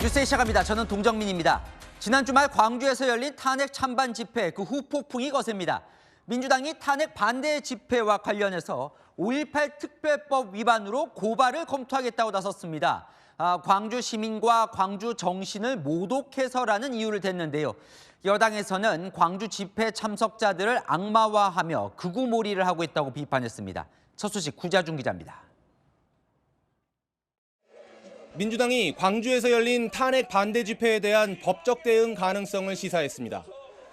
뉴스에 시작합니다. 저는 동정민입니다. 지난 주말 광주에서 열린 탄핵 찬반 집회, 그 후폭풍이 거셉니다. 민주당이 탄핵 반대 집회와 관련해서 5.18 특별법 위반으로 고발을 검토하겠다고 나섰습니다. 광주 시민과 광주 정신을 모독해서라는 이유를 댔는데요. 여당에서는 광주 집회 참석자들을 악마화하며 극우몰이를 하고 있다고 비판했습니다. 첫 소식 구자준 기자입니다. 민주당이 광주에서 열린 탄핵 반대 집회에 대한 법적 대응 가능성을 시사했습니다.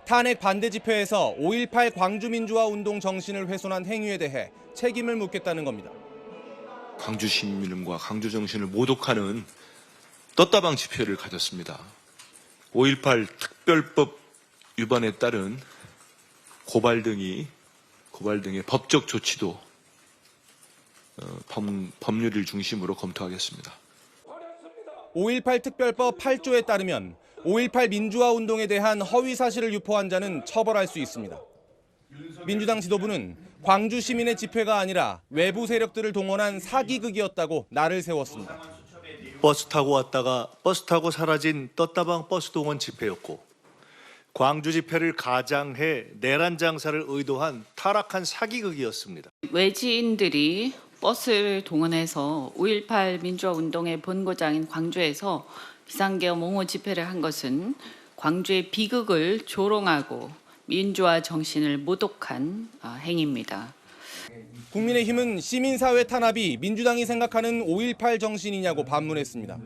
탄핵 반대 집회에서 5.18 광주민주화 운동 정신을 훼손한 행위에 대해 책임을 묻겠다는 겁니다. 광주 시민과 광주 정신을 모독하는 떴다방 집회를 가졌습니다. 5.18 특별법 위반에 따른 고발 등의 법적 조치도 법률을 중심으로 검토하겠습니다. 5.18 특별법 8조에 따르면 5.18 민주화 운동에 대한 허위 사실을 유포한 자는 처벌할 수 있습니다. 민주당 지도부는 광주 시민의 집회가 아니라 외부 세력들을 동원한 사기극이었다고 날을 세웠습니다. 버스 타고 왔다가 버스 타고 사라진 떴다방 버스 동원 집회였고 광주 집회를 가장해 내란 장사를 의도한 타락한 사기극이었습니다. 외지인들이 버스를 동원해서 5.18 민주화 운동의 본고장인 광주에서 비상계엄 옹호 집회를 한 것은 광주의 비극을 조롱하고 민주화 정신을 모독한 행위입니다. 국민의힘은 시민사회 탄압이 민주당이 생각하는 5.18 정신이냐고 반문했습니다.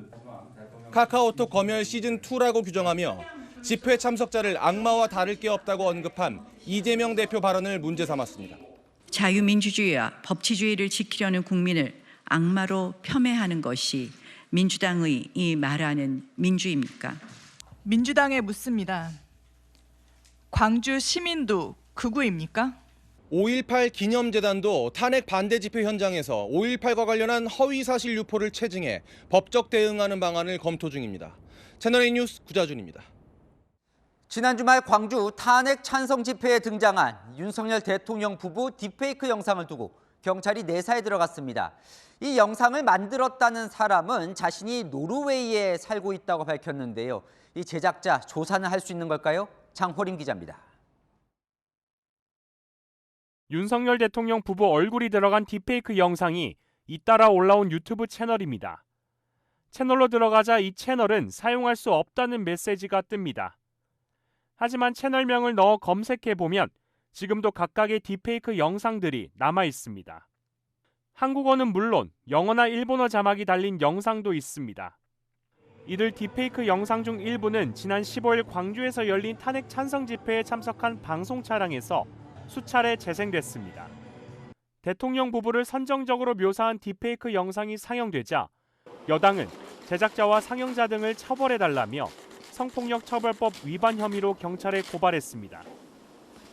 카카오톡 검열 시즌2라고 규정하며 집회 참석자를 악마와 다를 게 없다고 언급한 이재명 대표 발언을 문제 삼았습니다. 자유민주주의와 법치주의를 지키려는 국민을 악마로 폄훼하는 것이 민주당의 이 말하는 민주입니까? 민주당에 묻습니다. 광주 시민도 극우입니까? 5.18 기념재단도 탄핵 반대 집회 현장에서 5.18과 관련한 허위 사실 유포를 체증해 법적 대응하는 방안을 검토 중입니다. 채널A 뉴스 구자준입니다. 지난 주말 광주 탄핵 찬성 집회에 등장한 윤석열 대통령 부부 딥페이크 영상을 두고 경찰이 내사에 들어갔습니다. 이 영상을 만들었다는 사람은 자신이 노르웨이에 살고 있다고 밝혔는데요. 이 제작자 조사는 할 수 있는 걸까요? 장호림 기자입니다. 윤석열 대통령 부부 얼굴이 들어간 딥페이크 영상이 잇따라 올라온 유튜브 채널입니다. 채널로 들어가자 이 채널은 사용할 수 없다는 메시지가 뜹니다. 하지만 채널명을 넣어 검색해보면 지금도 각각의 딥페이크 영상들이 남아 있습니다. 한국어는 물론 영어나 일본어 자막이 달린 영상도 있습니다. 이들 딥페이크 영상 중 일부는 지난 15일 광주에서 열린 탄핵 찬성 집회에 참석한 방송 차량에서 수차례 재생됐습니다. 대통령 부부를 선정적으로 묘사한 딥페이크 영상이 상영되자 여당은 제작자와 상영자 등을 처벌해달라며 성폭력 처벌법 위반 혐의로 경찰에 고발했습니다.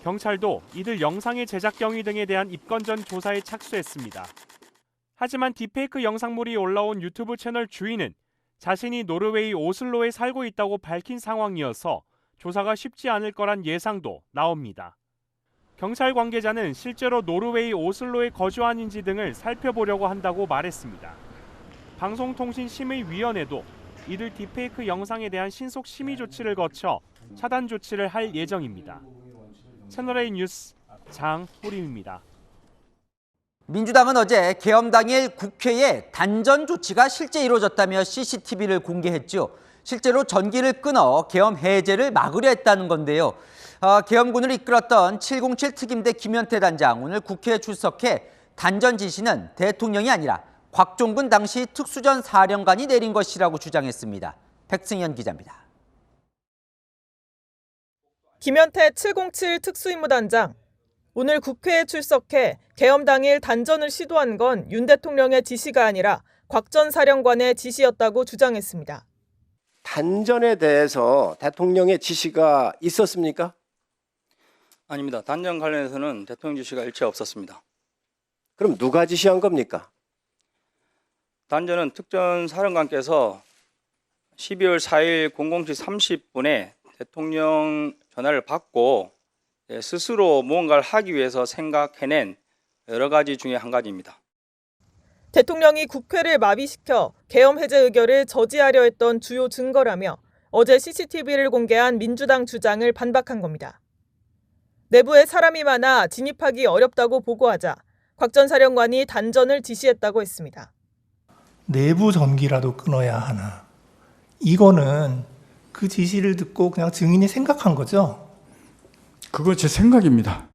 경찰도 이들 영상의 제작 경위 등에 대한 입건 전 조사에 착수했습니다. 하지만 딥페이크 영상물이 올라온 유튜브 채널 주인은 자신이 노르웨이 오슬로에 살고 있다고 밝힌 상황이어서 조사가 쉽지 않을 거란 예상도 나옵니다. 경찰 관계자는 실제로 노르웨이 오슬로에 거주하는지 등을 살펴보려고 한다고 말했습니다. 방송통신심의위원회도 이들 딥페이크 영상에 대한 신속 심의 조치를 거쳐 차단 조치를 할 예정입니다. 채널A 뉴스 장호림입니다. 민주당은 어제 계엄 당일 국회에 단전 조치가 실제 이루어졌다며 CCTV를 공개했죠. 실제로 전기를 끊어 계엄 해제를 막으려 했다는 건데요. 계엄군을 이끌었던 707 특임대 김현태 단장 오늘 국회에 출석해 단전 지시는 대통령이 아니라 곽종근 당시 특수전 사령관이 내린 것이라고 주장했습니다. 백승현 기자입니다. 김현태 707 특수임무단장. 오늘 국회에 출석해 계엄 당일 단전을 시도한 건 윤 대통령의 지시가 아니라 곽 전 사령관의 지시였다고 주장했습니다. 단전에 대해서 대통령의 지시가 있었습니까? 아닙니다. 단전 관련해서는 대통령 지시가 일체 없었습니다. 그럼 누가 지시한 겁니까? 단전은 특전 사령관께서 12월 4일 00시 30분에 대통령 전화를 받고 스스로 무언가를 하기 위해서 생각해낸 여러 가지 중에 한 가지입니다. 대통령이 국회를 마비시켜 계엄 해제 의결을 저지하려 했던 주요 증거라며 어제 CCTV를 공개한 민주당 주장을 반박한 겁니다. 내부에 사람이 많아 진입하기 어렵다고 보고하자 곽 전 사령관이 단전을 지시했다고 했습니다. 내부 전기라도 끊어야 하나. 이거는 그 지시를 듣고 그냥 증인이 생각한 거죠? 그거 제 생각입니다.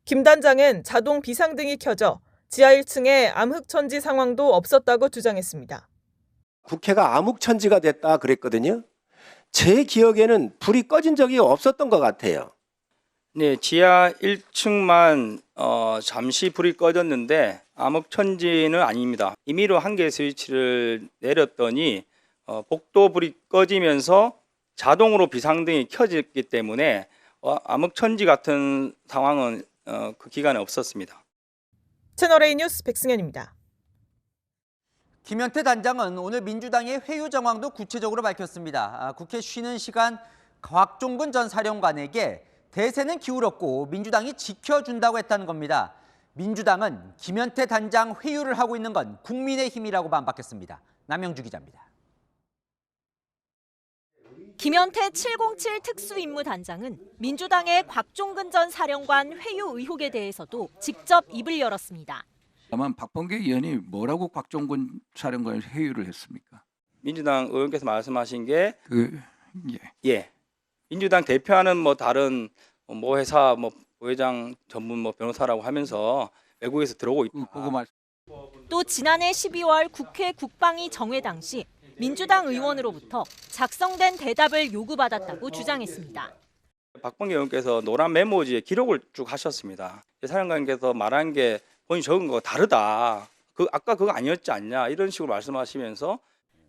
김 단장은 자동 비상등이 켜져 지하 1층에 암흑천지 상황도 없었다고 주장했습니다. 국회가 암흑천지가 됐다 그랬거든요. 제 기억에는 불이 꺼진 적이 없었던 것 같아요. 네, 지하 1층만 잠시 불이 꺼졌는데 암흑천지는 아닙니다. 임의로 한 개의 스위치를 내렸더니 복도 불이 꺼지면서 자동으로 비상등이 켜졌기 때문에 암흑천지 같은 상황은 그 기간에 없었습니다. 채널A 뉴스 백승현입니다. 김현태 단장은 오늘 민주당의 회유 정황도 구체적으로 밝혔습니다. 국회 쉬는 시간 곽종근 전 사령관에게 대세는 기울었고 민주당이 지켜준다고 했다는 겁니다. 민주당은 김현태 단장 회유를 하고 있는 건 국민의힘이라고 반박했습니다. 남영주 기자입니다. 김현태 707 특수임무단장은 민주당의 곽종근 전 사령관 회유 의혹에 대해서도 직접 입을 열었습니다. 다만 박범계 의원이 뭐라고 곽종근 사령관을 회유를 했습니까? 민주당 의원께서 말씀하신 게 예. 민주당 대표하는 다른 회사 부회장 전문 변호사라고 하면서 외국에서 들어오고 있다. 또 지난해 12월 국회 국방위 정회 당시 민주당 의원으로부터 작성된 대답을 요구받았다고 주장했습니다. 박범계 의원께서 노란 메모지에 기록을 쭉 하셨습니다. 사령관께서 말한 게 본인이 적은 거 다르다. 아까 그거 아니었지 않냐 이런 식으로 말씀하시면서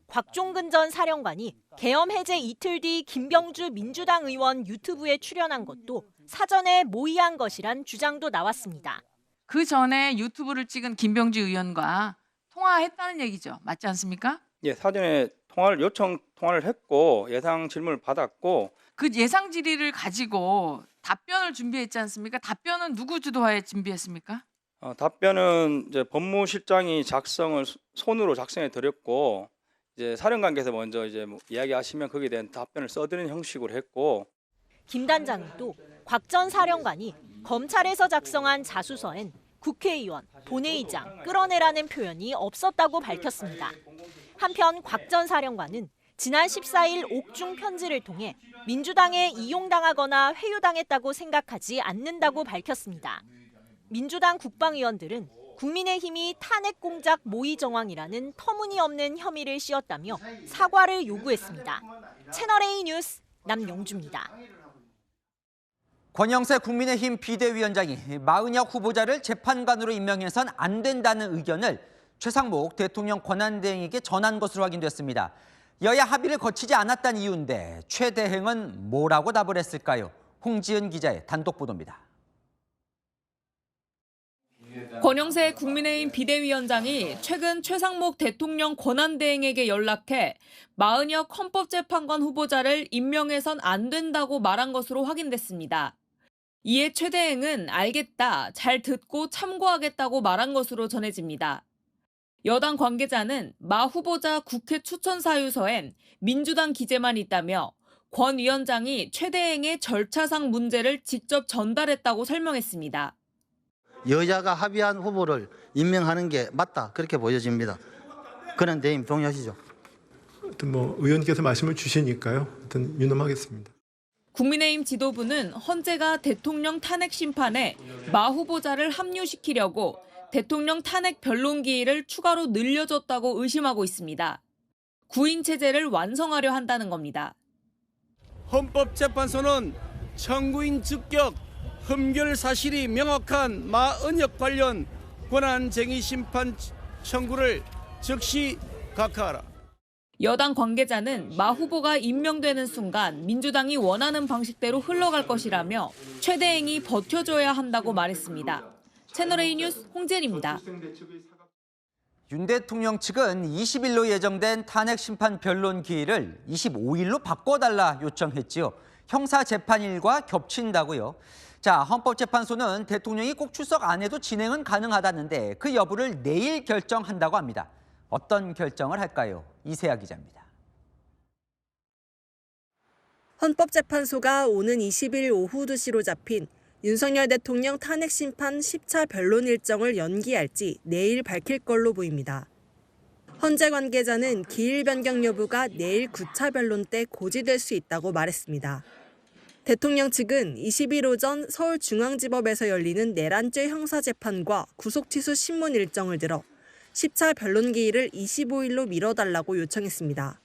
곽종근 전 사령관이 계엄 해제 이틀 뒤 김병주 민주당 의원 유튜브에 출연한 것도 사전에 모의한 것이란 주장도 나왔습니다. 그 전에 유튜브를 찍은 김병주 의원과 통화했다는 얘기죠. 맞지 않습니까? 예, 사전에 요청 통화를 했고 예상 질문을 받았고 그 예상 질의를 가지고 답변을 준비했지 않습니까? 답변은 누구 주도하에 준비했습니까? 답변은 이제 법무실장이 손으로 작성해 드렸고 이제 사령관께서 먼저 이야기하시면 거기에 대한 답변을 써드리는 형식으로 했고 김 단장은 또 곽 전 사령관이 검찰에서 작성한 자수서엔 국회의원, 본회의장 끌어내라는 표현이 없었다고 밝혔습니다. 한편 곽 전 사령관은 지난 14일 옥중 편지를 통해 민주당에 이용당하거나 회유당했다고 생각하지 않는다고 밝혔습니다. 민주당 국방위원들은 국민의힘이 탄핵 공작 모의 정황이라는 터무니없는 혐의를 씌웠다며 사과를 요구했습니다. 채널A 뉴스 남영주입니다. 권영세 국민의힘 비대위원장이 마은혁 후보자를 재판관으로 임명해선 안 된다는 의견을 최상목 대통령 권한대행에게 전한 것으로 확인됐습니다. 여야 합의를 거치지 않았다는 이유인데 최 대행은 뭐라고 답을 했을까요? 홍지은 기자의 단독 보도입니다. 권영세 국민의힘 비대위원장이 최근 최상목 대통령 권한대행에게 연락해 마은혁 헌법재판관 후보자를 임명해선 안 된다고 말한 것으로 확인됐습니다. 이에 최 대행은 알겠다, 잘 듣고 참고하겠다고 말한 것으로 전해집니다. 여당 관계자는 마 후보자 국회 추천 사유서엔 민주당 기재만 있다며 권 위원장이 최 대행의 절차상 문제를 직접 전달했다고 설명했습니다. 여야가 합의한 후보를 임명하는 게 맞다 그렇게 보여집니다. 그런 대임 동의하시죠? 의원께서 말씀을 주시니까요. 유념하겠습니다. 국민의힘 지도부는 헌재가 대통령 탄핵 심판에 마 후보자를 합류시키려고 대통령 탄핵 변론 기일을 추가로 늘려줬다고 의심하고 있습니다. 구인 체제를 완성하려 한다는 겁니다. 헌법재판소는 청구인 즉격 흠결 사실이 명확한 마은혁 관련 권한쟁의 심판 청구를 즉시 각하하라. 여당 관계자는 마 후보가 임명되는 순간 민주당이 원하는 방식대로 흘러갈 것이라며 최 대행이 버텨줘야 한다고 말했습니다. 채널A 뉴스 홍재은입니다. 윤 대통령 측은 20일로 예정된 탄핵 심판 변론 기일을 25일로 바꿔달라 요청했지요. 형사재판일과 겹친다고요. 자, 헌법재판소는 대통령이 꼭 출석 안 해도 진행은 가능하다는데 그 여부를 내일 결정한다고 합니다. 어떤 결정을 할까요? 이세아 기자입니다. 헌법재판소가 오는 20일 오후 2시로 잡힌 윤석열 대통령 탄핵 심판 10차 변론 일정을 연기할지 내일 밝힐 걸로 보입니다. 헌재 관계자는 기일 변경 여부가 내일 9차 변론 때 고지될 수 있다고 말했습니다. 대통령 측은 20일 오전 서울중앙지법에서 열리는 내란죄 형사재판과 구속취소 신문 일정을 들어 10차 변론 기일을 25일로 미뤄달라고 요청했습니다.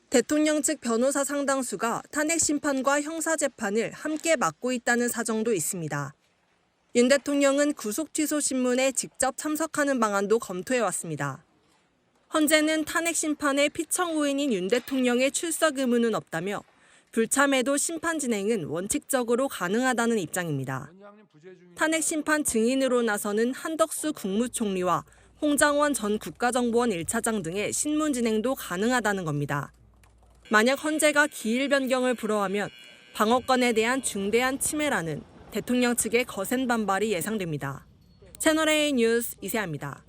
대통령 측 변호사 상당수가 탄핵 심판과 형사재판을 함께 맡고 있다는 사정도 있습니다. 윤 대통령은 구속취소 신문에 직접 참석하는 방안도 검토해왔습니다. 헌재는 탄핵 심판의 피청구인인 윤 대통령의 출석 의무는 없다며 불참해도 심판 진행은 원칙적으로 가능하다는 입장입니다. 탄핵 심판 증인으로 나서는 한덕수 국무총리와 홍장원 전 국가정보원 1차장 등의 신문 진행도 가능하다는 겁니다. 만약 헌재가 기일 변경을 불허하면 방어권에 대한 중대한 침해라는 대통령 측의 거센 반발이 예상됩니다. 채널A 뉴스 이세아입니다.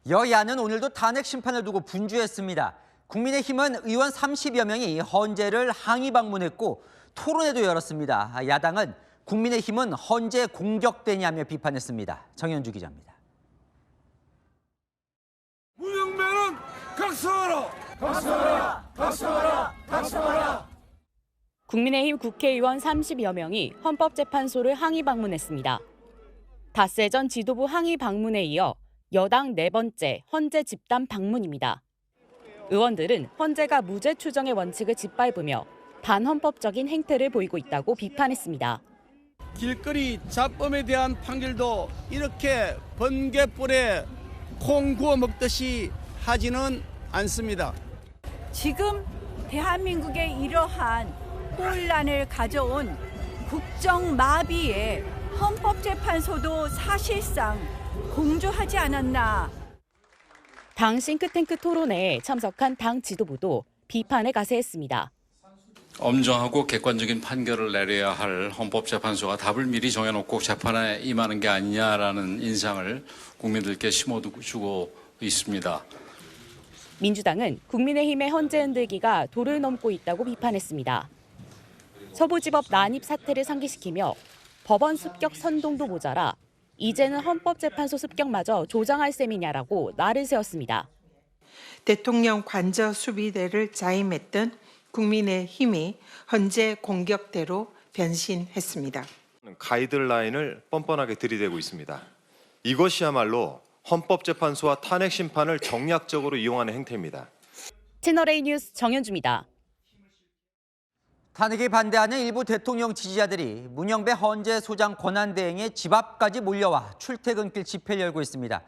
여야는 오늘도 탄핵 심판을 두고 분주했습니다. 국민의힘은 의원 30여 명이 헌재를 항의 방문했고 토론회도 열었습니다. 야당은 국민의힘은 헌재 공격되냐며 비판했습니다. 정현주 기자입니다. 문영배는 각성하라! 각성하라! 각성하라! 각성하라! 국민의힘 국회의원 30여 명이 헌법재판소를 항의 방문했습니다. 닷새 전 지도부 항의 방문에 이어 여당 네 번째 헌재 집단 방문입니다. 의원들은 헌재가 무죄 추정의 원칙을 짓밟으며 반헌법적인 행태를 보이고 있다고 비판했습니다. 길거리 잡범에 대한 판결도 이렇게 번개불에 콩 구워 먹듯이 하지는 않습니다. 지금 대한민국의 이러한 혼란을 가져온 국정마비에 헌법재판소도 사실상 공조하지 않았나. 당 싱크탱크 토론회에 참석한 당 지도부도 비판에 가세했습니다. 엄정하고 객관적인 판결을 내려야 할 헌법재판소가 답을 미리 정해놓고 재판에 임하는 게 아니냐라는 인상을 국민들께 심어주고 있습니다. 민주당은 국민의힘의 헌재 흔들기가 도를 넘고 있다고 비판했습니다. 서부지법 난입 사태를 상기시키며 법원 습격 선동도 모자라 이제는 헌법재판소 습격마저 조장할 셈이냐라고 날을 세웠습니다. 대통령 관저 수비대를 자임했던 국민의힘이 헌재 공격대로 변신했습니다. 가이드라인을 뻔뻔하게 들이대고 있습니다. 이것이야말로 헌법재판소와 탄핵 심판을 정략적으로 이용하는 행태입니다. 채널A 뉴스 정현주입니다. 탄핵에 반대하는 일부 대통령 지지자들이 문영배 헌재 소장 권한대행의 집 앞까지 몰려와 출퇴근길 집회를 열고 있습니다.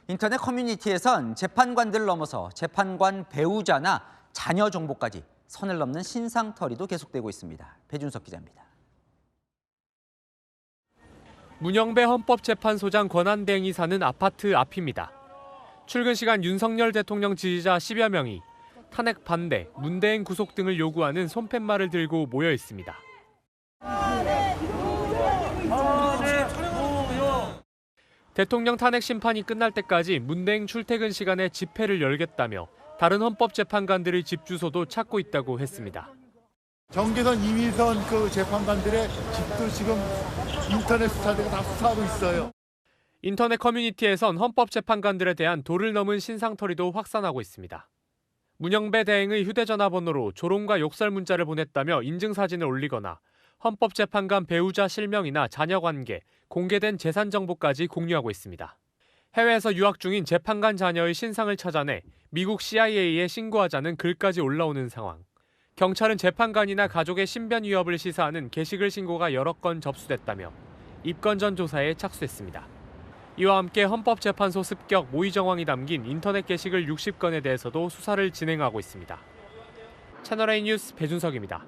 인터넷 커뮤니티에선 재판관들을 넘어서 재판관 배우자나 자녀 정보까지 선을 넘는 신상털이도 계속되고 있습니다. 배준석 기자입니다. 문영배 헌법재판소장 권한대행이 사는 아파트 앞입니다. 출근 시간 윤석열 대통령 지지자 10여 명이 탄핵 반대, 문대행 구속 등을 요구하는 손팻말을 들고 모여 있습니다. 대통령 탄핵 심판이 끝날 때까지 문대행 출퇴근 시간에 집회를 열겠다며 다른 헌법재판관들의 집 주소도 찾고 있다고 했습니다. 정계선, 이미선 그 재판관들의 집도 지금 인터넷 수사대가 다 수사하고 있어요. 인터넷 커뮤니티에선 헌법재판관들에 대한 도를 넘은 신상털이도 확산하고 있습니다. 문영배 대행의 휴대전화 번호로 조롱과 욕설 문자를 보냈다며 인증사진을 올리거나 헌법재판관 배우자 실명이나 자녀관계, 공개된 재산 정보까지 공유하고 있습니다. 해외에서 유학 중인 재판관 자녀의 신상을 찾아내 미국 CIA에 신고하자는 글까지 올라오는 상황. 경찰은 재판관이나 가족의 신변 위협을 시사하는 게시글 신고가 여러 건 접수됐다며 입건 전 조사에 착수했습니다. 이와 함께 헌법재판소 습격 모의 정황이 담긴 인터넷 게시글 60건에 대해서도 수사를 진행하고 있습니다. 채널A 뉴스 배준석입니다.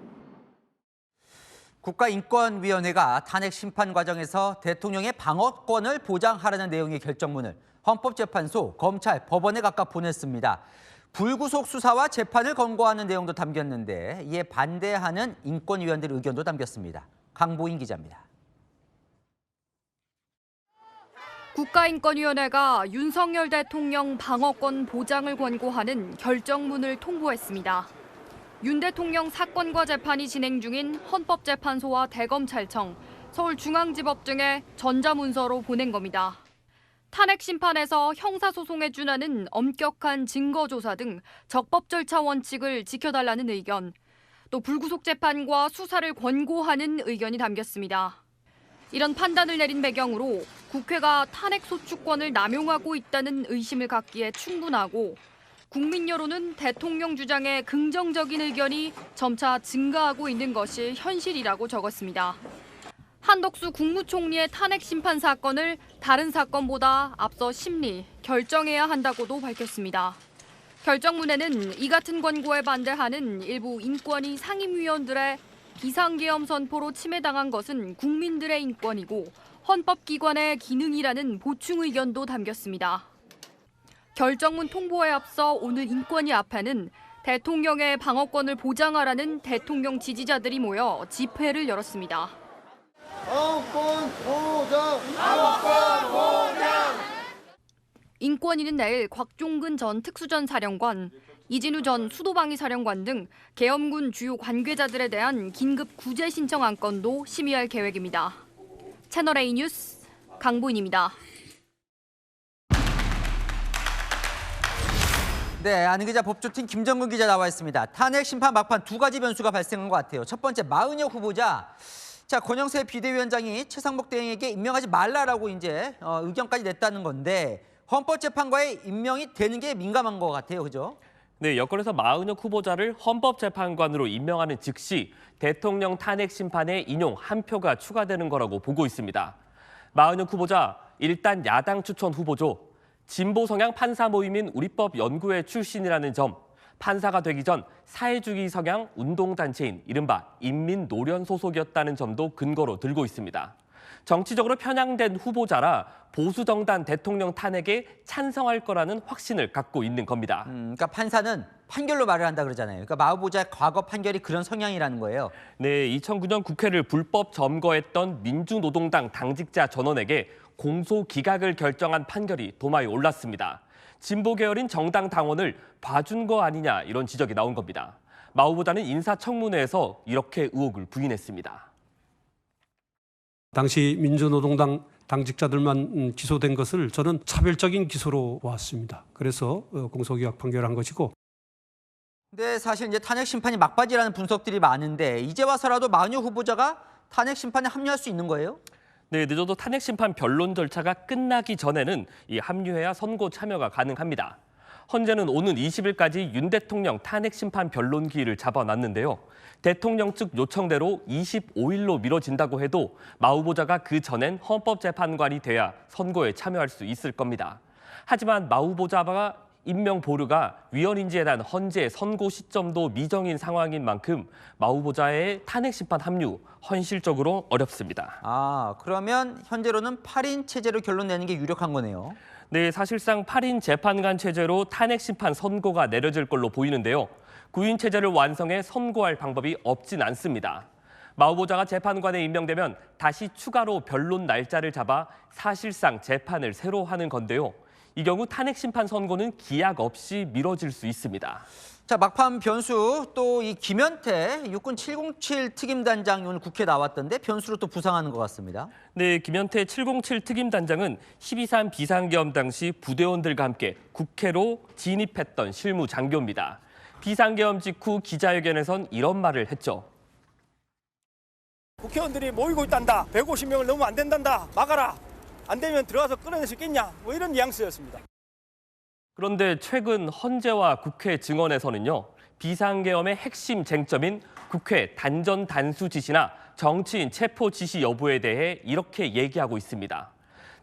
국가인권위원회가 탄핵 심판 과정에서 대통령의 방어권을 보장하라는 내용의 결정문을 헌법재판소, 검찰, 법원에 각각 보냈습니다. 불구속 수사와 재판을 권고하는 내용도 담겼는데 이에 반대하는 인권위원들의 의견도 담겼습니다. 강보인 기자입니다. 국가인권위원회가 윤석열 대통령 방어권 보장을 권고하는 결정문을 통보했습니다. 윤 대통령 사건과 재판이 진행 중인 헌법재판소와 대검찰청, 서울중앙지법 등에 전자문서로 보낸 겁니다. 탄핵 심판에서 형사소송에 준하는 엄격한 증거조사 등 적법 절차 원칙을 지켜달라는 의견, 또 불구속 재판과 수사를 권고하는 의견이 담겼습니다. 이런 판단을 내린 배경으로 국회가 탄핵 소추권을 남용하고 있다는 의심을 갖기에 충분하고 국민 여론은 대통령 주장에 긍정적인 의견이 점차 증가하고 있는 것이 현실이라고 적었습니다. 한덕수 국무총리의 탄핵 심판 사건을 다른 사건보다 앞서 심리, 결정해야 한다고도 밝혔습니다. 결정문에는 이 같은 권고에 반대하는 일부 인권위 상임위원들의 비상계엄 선포로 침해당한 것은 국민들의 인권이고 헌법기관의 기능이라는 보충 의견도 담겼습니다. 결정문 통보에 앞서 오늘 인권위 앞에는 대통령의 방어권을 보장하라는 대통령 지지자들이 모여 집회를 열었습니다. 방어권 보장! 방어권 보장! 인권위는 내일 곽종근 전 특수전 사령관, 이진우 전 수도방위 사령관 등 계엄군 주요 관계자들에 대한 긴급 구제 신청 안건도 심의할 계획입니다. 채널A 뉴스 강보인입니다. 네, 아는 기자 법조팀 김정근 기자 나와 있습니다. 탄핵 심판 막판 두 가지 변수가 발생한 것 같아요. 첫 번째, 마은혁 후보자. 자, 권영세 비대위원장이 최상목 대행에게 임명하지 말라라고 이제 의견까지 냈다는 건데 헌법재판관에 임명이 되는 게 민감한 것 같아요, 그죠? 네, 여권에서 마은혁 후보자를 헌법재판관으로 임명하는 즉시 대통령 탄핵 심판에 인용 한 표가 추가되는 거라고 보고 있습니다. 마은혁 후보자, 일단 야당 추천 후보죠. 진보 성향 판사 모임인 우리법 연구회 출신이라는 점, 판사가 되기 전 사회주의 성향 운동단체인 이른바 인민노련 소속이었다는 점도 근거로 들고 있습니다. 정치적으로 편향된 후보자라 보수정당 대통령 탄핵에 찬성할 거라는 확신을 갖고 있는 겁니다. 그러니까 판사는 판결로 말을 한다 그러잖아요. 그러니까 마 후보자의 과거 판결이 그런 성향이라는 거예요. 네, 2009년 국회를 불법 점거했던 민주노동당 당직자 전원에게 공소 기각을 결정한 판결이 도마에 올랐습니다. 진보 계열인 정당 당원을 봐준 거 아니냐 이런 지적이 나온 겁니다. 마 후보자는 인사청문회에서 이렇게 의혹을 부인했습니다. 당시 민주노동당 당직자들만 기소된 것을 저는 차별적인 기소로 보았습니다. 그래서 공소기각 판결한 것이고. 근데 사실 이제 탄핵 심판이 막바지라는 분석들이 많은데 이제 와서라도 마은혁 후보자가 탄핵 심판에 합류할 수 있는 거예요? 네, 늦어도 탄핵 심판 변론 절차가 끝나기 전에는 이 합류해야 선고 참여가 가능합니다. 헌재는 오는 20일까지 윤 대통령 탄핵 심판 변론기일을 잡아놨는데요. 대통령 측 요청대로 25일로 미뤄진다고 해도 마 후보자가 그 전엔 헌법재판관이 돼야 선고에 참여할 수 있을 겁니다. 하지만 마 후보자가 임명 보류가 위헌인지에 대한 헌재 선고 시점도 미정인 상황인 만큼 마 후보자의 탄핵 심판 합류 현실적으로 어렵습니다. 아, 그러면 현재로는 8인 체제로 결론 내는 게 유력한 거네요. 네, 사실상 8인 재판관 체제로 탄핵 심판 선고가 내려질 걸로 보이는데요. 9인 체제를 완성해 선고할 방법이 없진 않습니다. 마 후보자가 재판관에 임명되면 다시 추가로 변론 날짜를 잡아 사실상 재판을 새로 하는 건데요. 이 경우 탄핵 심판 선고는 기약 없이 미뤄질 수 있습니다. 자, 막판 변수 또 이 김현태 육군 707 특임단장이 오늘 국회에 나왔던데 변수로 또 부상하는 것 같습니다. 네, 김현태 707 특임단장은 12.3 비상계엄 당시 부대원들과 함께 국회로 진입했던 실무 장교입니다. 비상계엄 직후 기자회견에선 이런 말을 했죠. 국회의원들이 모이고 있단다. 150명을 넘으면 안 된단다. 막아라. 안 되면 들어가서 끌어낼 수 있겠냐. 뭐 이런 뉘앙스였습니다. 그런데 최근 헌재와 국회 증언에서는요. 비상계엄의 핵심 쟁점인 국회 단전 단수 지시나 정치인 체포 지시 여부에 대해 이렇게 얘기하고 있습니다.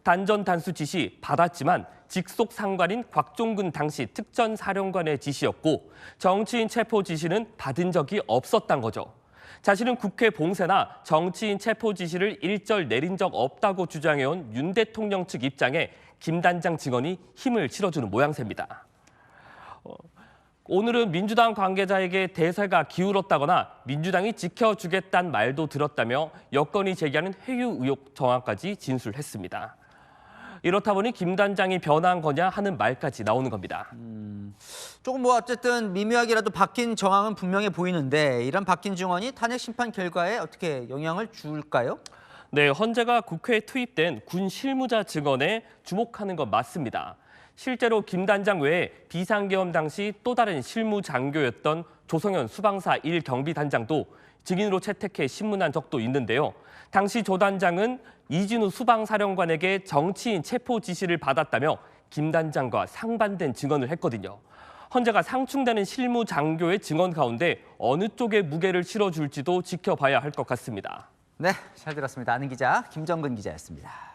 단전 단수 지시 받았지만 직속 상관인 곽종근 당시 특전사령관의 지시였고 정치인 체포 지시는 받은 적이 없었단 거죠. 자신은 국회 봉쇄나 정치인 체포 지시를 일절 내린 적 없다고 주장해온 윤 대통령 측 입장에 김 단장 증언이 힘을 실어주는 모양새입니다. 오늘은 민주당 관계자에게 대세가 기울었다거나 민주당이 지켜주겠다는 말도 들었다며 여권이 제기하는 회유 의혹 정황까지 진술했습니다. 이렇다 보니 김 단장이 변한 거냐 하는 말까지 나오는 겁니다. 조금 어쨌든 미묘하게라도 바뀐 정황은 분명해 보이는데 이런 바뀐 증언이 탄핵 심판 결과에 어떻게 영향을 줄까요? 네, 헌재가 국회에 투입된 군 실무자 증언에 주목하는 건 맞습니다. 실제로 김 단장 외에 비상계엄 당시 또 다른 실무 장교였던 조성현 수방사 1경비단장도 증인으로 채택해 신문한 적도 있는데요. 당시 조 단장은 이진우 수방사령관에게 정치인 체포 지시를 받았다며 김 단장과 상반된 증언을 했거든요. 헌재가 상충되는 실무 장교의 증언 가운데 어느 쪽에 무게를 실어줄지도 지켜봐야 할 것 같습니다. 네, 잘 들었습니다. 아는 기자 김정근 기자였습니다.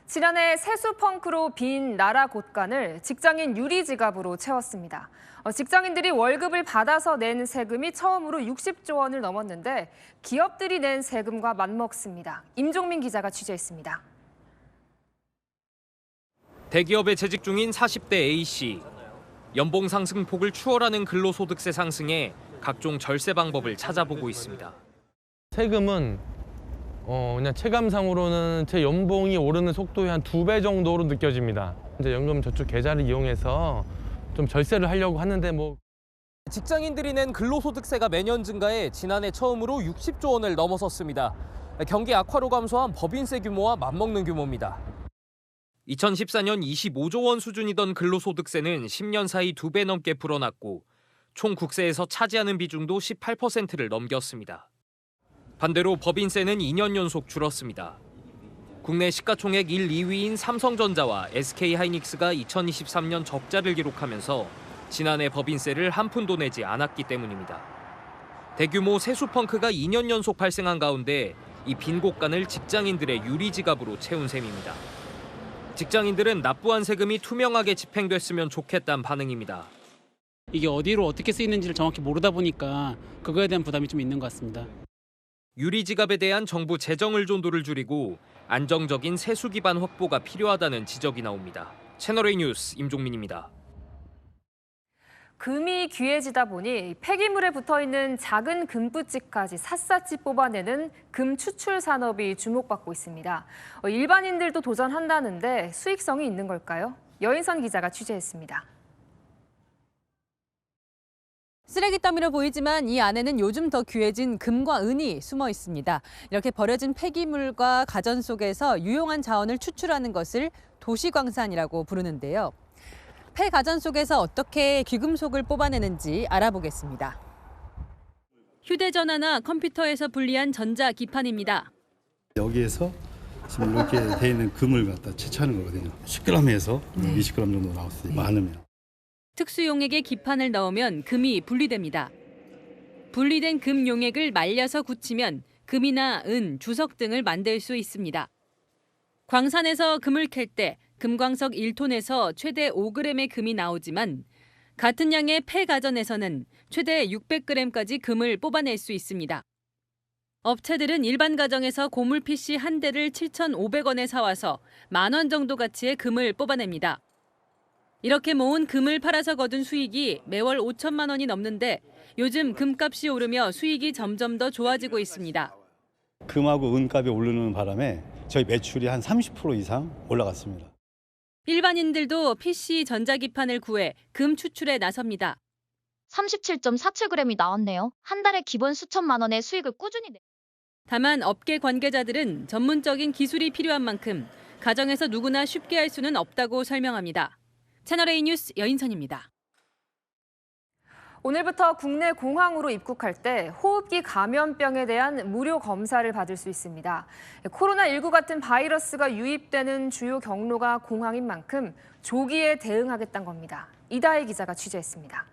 지난해 세수펑크로 빈 나라 곳간을 직장인 유리지갑으로 채웠습니다. 직장인들이 월급을 받아서 낸 세금이 처음으로 60조 원을 넘었는데 기업들이 낸 세금과 맞먹습니다. 임종민 기자가 취재했습니다. 대기업에 재직 중인 40대 A씨. 연봉 상승폭을 추월하는 근로소득세 상승에 각종 절세 방법을 찾아보고 있습니다. 세금은 그냥 체감상으로는 제 연봉이 오르는 속도의 한 2배 정도로 느껴집니다. 이제 연금 저축 계좌를 이용해서 좀 절세를 하려고 하는데 직장인들이 낸 근로소득세가 매년 증가해 지난해 처음으로 60조 원을 넘어섰습니다. 경기 악화로 감소한 법인세 규모와 맞먹는 규모입니다. 2014년 25조 원 수준이던 근로소득세는 10년 사이 2배 넘게 불어났고 총 국세에서 차지하는 비중도 18%를 넘겼습니다. 반대로 법인세는 2년 연속 줄었습니다. 국내 시가총액 1, 2위인 삼성전자와 SK하이닉스가 2023년 적자를 기록하면서 지난해 법인세를 한 푼도 내지 않았기 때문입니다. 대규모 세수펑크가 2년 연속 발생한 가운데 이 빈 곳간을 직장인들의 유리지갑으로 채운 셈입니다. 직장인들은 납부한 세금이 투명하게 집행됐으면 좋겠다는 반응입니다. 이게 어디로 어떻게 쓰이는지를 정확히 모르다 보니까 그거에 대한 부담이 좀 있는 것 같습니다. 유리지갑에 대한 정부 재정 의존도를 줄이고 안정적인 세수 기반 확보가 필요하다는 지적이 나옵니다. 채널A 뉴스 임종민입니다. 금이 귀해지다 보니 폐기물에 붙어있는 작은 금붙지까지 샅샅이 뽑아내는 금 추출 산업이 주목받고 있습니다. 일반인들도 도전한다는데 수익성이 있는 걸까요? 여인선 기자가 취재했습니다. 쓰레기 더미로 보이지만 이 안에는 요즘 더 귀해진 금과 은이 숨어 있습니다. 이렇게 버려진 폐기물과 가전 속에서 유용한 자원을 추출하는 것을 도시광산이라고 부르는데요. 폐가전 속에서 어떻게 귀금속을 뽑아내는지 알아보겠습니다. 휴대전화나 컴퓨터에서 분리한 전자기판입니다. 여기에서 지금 이렇게 돼 있는 금을 갖다 채취하는 거거든요. 10g에서 20g 정도 나왔어요. 많으면. 특수용액에 기판을 넣으면 금이 분리됩니다. 분리된 금 용액을 말려서 굳히면 금이나 은, 주석 등을 만들 수 있습니다. 광산에서 금을 캘 때 금광석 1톤에서 최대 5g의 금이 나오지만 같은 양의 폐가전에서는 최대 600g까지 금을 뽑아낼 수 있습니다. 업체들은 일반 가정에서 고물 PC 한 대를 7,500원에 사와서 10,000원 정도 가치의 금을 뽑아냅니다. 이렇게 모은 금을 팔아서 거둔 수익이 매월 5천만 원이 넘는데 요즘 금값이 오르며 수익이 점점 더 좋아지고 있습니다. 금하고 은값이 오르는 바람에 저희 매출이 한 30% 이상 올라갔습니다. 일반인들도 PC 전자기판을 구해 금 추출에 나섭니다. 37.47g이 나왔네요. 한 달에 기본 수천만 원의 수익을 꾸준히 내. 다만 업계 관계자들은 전문적인 기술이 필요한 만큼 가정에서 누구나 쉽게 할 수는 없다고 설명합니다. 채널A 뉴스 여인선입니다. 오늘부터 국내 공항으로 입국할 때 호흡기 감염병에 대한 무료 검사를 받을 수 있습니다. 코로나19 같은 바이러스가 유입되는 주요 경로가 공항인 만큼 조기에 대응하겠다는 겁니다. 이다혜 기자가 취재했습니다.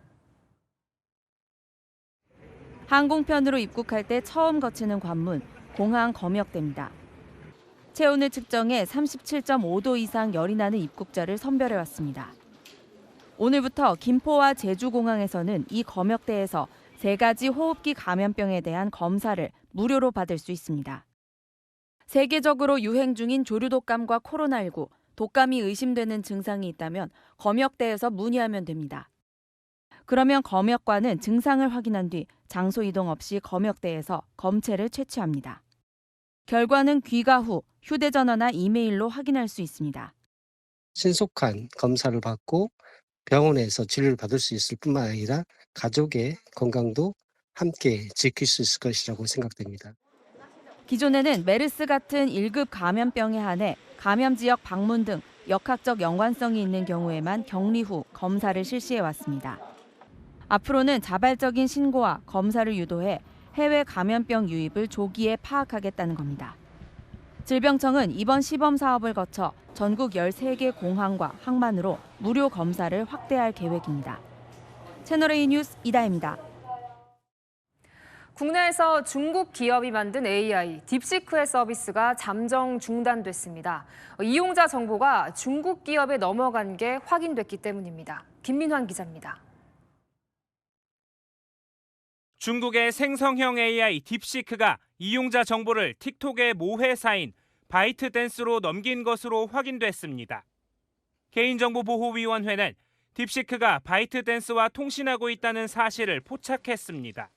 항공편으로 입국할 때 처음 거치는 관문, 공항 검역대입니다. 체온을 측정해 37.5도 이상 열이 나는 입국자를 선별해왔습니다. 오늘부터 김포와 제주공항에서는 이 검역대에서 3가지 호흡기 감염병에 대한 검사를 무료로 받을 수 있습니다. 세계적으로 유행 중인 조류독감과 코로나19, 독감이 의심되는 증상이 있다면 검역대에서 문의하면 됩니다. 그러면 검역관은 증상을 확인한 뒤 장소 이동 없이 검역대에서 검체를 채취합니다. 결과는 귀가 후 휴대전화나 이메일로 확인할 수 있습니다. 신속한 검사를 받고 병원에서 진료를 받을 수 있을 뿐만 아니라 가족의 건강도 함께 지킬 수 있을 것이라고 생각됩니다. 기존에는 메르스 같은 1급 감염병에 한해 감염 지역 방문 등 역학적 연관성이 있는 경우에만 격리 후 검사를 실시해 왔습니다. 앞으로는 자발적인 신고와 검사를 유도해 해외 감염병 유입을 조기에 파악하겠다는 겁니다. 질병청은 이번 시범 사업을 거쳐 전국 13개 공항과 항만으로 무료 검사를 확대할 계획입니다. 채널A 뉴스 이다혜입니다. 국내에서 중국 기업이 만든 AI 딥시크의 서비스가 잠정 중단됐습니다. 이용자 정보가 중국 기업에 넘어간 게 확인됐기 때문입니다. 김민환 기자입니다. 중국의 생성형 AI 딥시크가 이용자 정보를 틱톡의 모회사인 바이트댄스로 넘긴 것으로 확인됐습니다. 개인정보보호위원회는 딥시크가 바이트댄스와 통신하고 있다는 사실을 포착했습니다.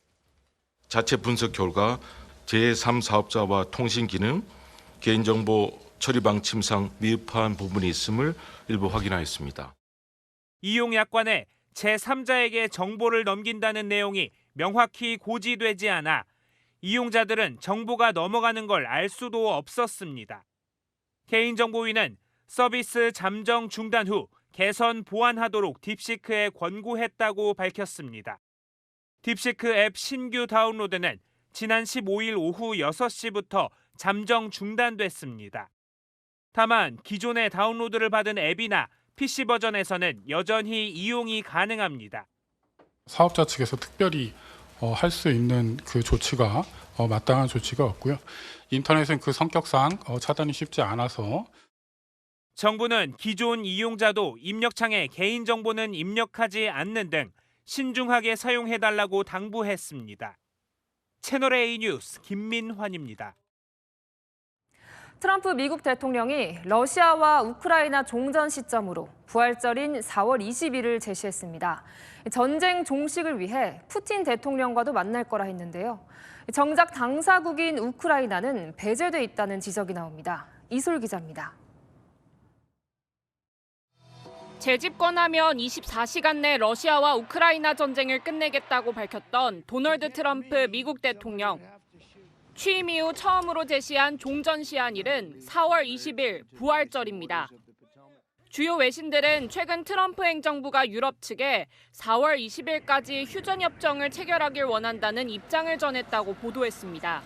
자체 분석 결과 제3사업자와 통신 기능, 개인정보 처리 방침상 미흡한 부분이 있음을 일부 확인하였습니다. 이용 약관에 제3자에게 정보를 넘긴다는 내용이 명확히 고지되지 않아 이용자들은 정보가 넘어가는 걸 알 수도 없었습니다. 개인정보위는 서비스 잠정 중단 후 개선 보완하도록 딥시크에 권고했다고 밝혔습니다. 딥시크 앱 신규 다운로드는 지난 15일 오후 6시부터 잠정 중단됐습니다. 다만 기존에 다운로드를 받은 앱이나 PC 버전에서는 여전히 이용이 가능합니다. 사업자 측에서 특별히 할 수 있는 그 조치가 마땅한 조치가 없고요. 인터넷은 그 성격상 차단이 쉽지 않아서 정부는 기존 이용자도 입력창에 개인정보는 입력하지 않는 등 신중하게 사용해달라고 당부했습니다. 채널A 뉴스 김민환입니다. 트럼프 미국 대통령이 러시아와 우크라이나 종전 시점으로 부활절인 4월 20일을 제시했습니다. 전쟁 종식을 위해 푸틴 대통령과도 만날 거라 했는데요. 정작 당사국인 우크라이나는 배제돼 있다는 지적이 나옵니다. 이솔 기자입니다. 재집권하면 24시간 내 러시아와 우크라이나 전쟁을 끝내겠다고 밝혔던 도널드 트럼프 미국 대통령. 취임 이후 처음으로 제시한 종전 시한일은 4월 20일 부활절입니다. 주요 외신들은 최근 트럼프 행정부가 유럽 측에 4월 20일까지 휴전협정을 체결하길 원한다는 입장을 전했다고 보도했습니다.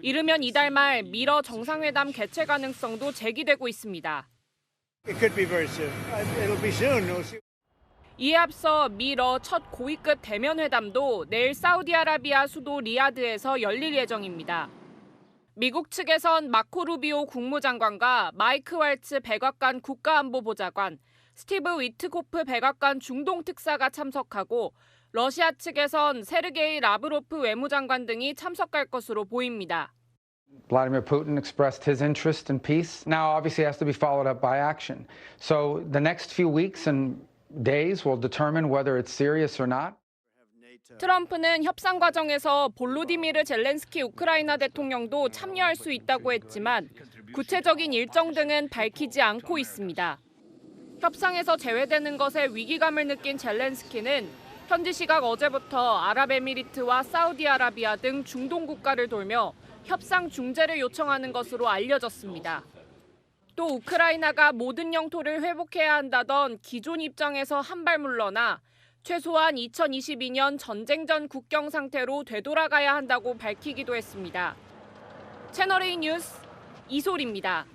이르면 이달 말 미러 정상회담 개최 가능성도 제기되고 있습니다. 이에 앞서 미러 첫 고위급 대면 회담도 내일 사우디아라비아 수도 리야드에서 열릴 예정입니다. 미국 측에선 마코 루비오 국무장관과 마이크 왈츠 백악관 국가안보보좌관, 스티브 위트코프 백악관 중동특사가 참석하고 러시아 측에선 세르게이 라브로프 외무장관 등이 참석할 것으로 보입니다. Vladimir Putin expressed his interest in peace. Now obviously has to be followed up by action. So the next few weeks and days will determine whether it's serious or not. 트럼프는 협상 과정에서 볼로디미르 젤렌스키 우크라이나 대통령도 참여할 수 있다고 했지만 구체적인 일정 등은 밝히지 않고 있습니다. 협상에서 제외되는 것에 위기감을 느낀 젤렌스키는 현지 시각 어제부터 아랍에미리트와 사우디아라비아 등 중동 국가를 돌며 협상 중재를 요청하는 것으로 알려졌습니다. 또 우크라이나가 모든 영토를 회복해야 한다던 기존 입장에서 한 발 물러나 최소한 2022년 전쟁 전 국경 상태로 되돌아가야 한다고 밝히기도 했습니다. 채널A 뉴스 이솔입니다.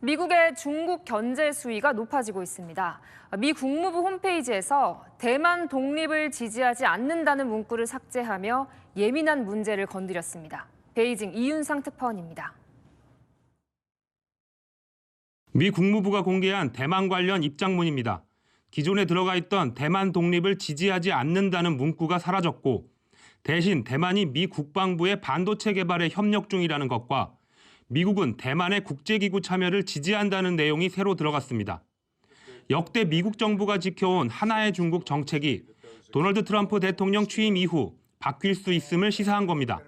미국의 중국 견제 수위가 높아지고 있습니다. 미 국무부 홈페이지에서 대만 독립을 지지하지 않는다는 문구를 삭제하며 예민한 문제를 건드렸습니다. 베이징 이윤상 특파원입니다. 미 국무부가 공개한 대만 관련 입장문입니다. 기존에 들어가 있던 대만 독립을 지지하지 않는다는 문구가 사라졌고 대신 대만이 미 국방부의 반도체 개발에 협력 중이라는 것과 미국은 대만의 국제기구 참여를 지지한다는 내용이 새로 들어갔습니다. 역대 미국 정부가 지켜온 하나의 중국 정책이 도널드 트럼프 대통령 취임 이후 바뀔 수 있음을 시사한 겁니다.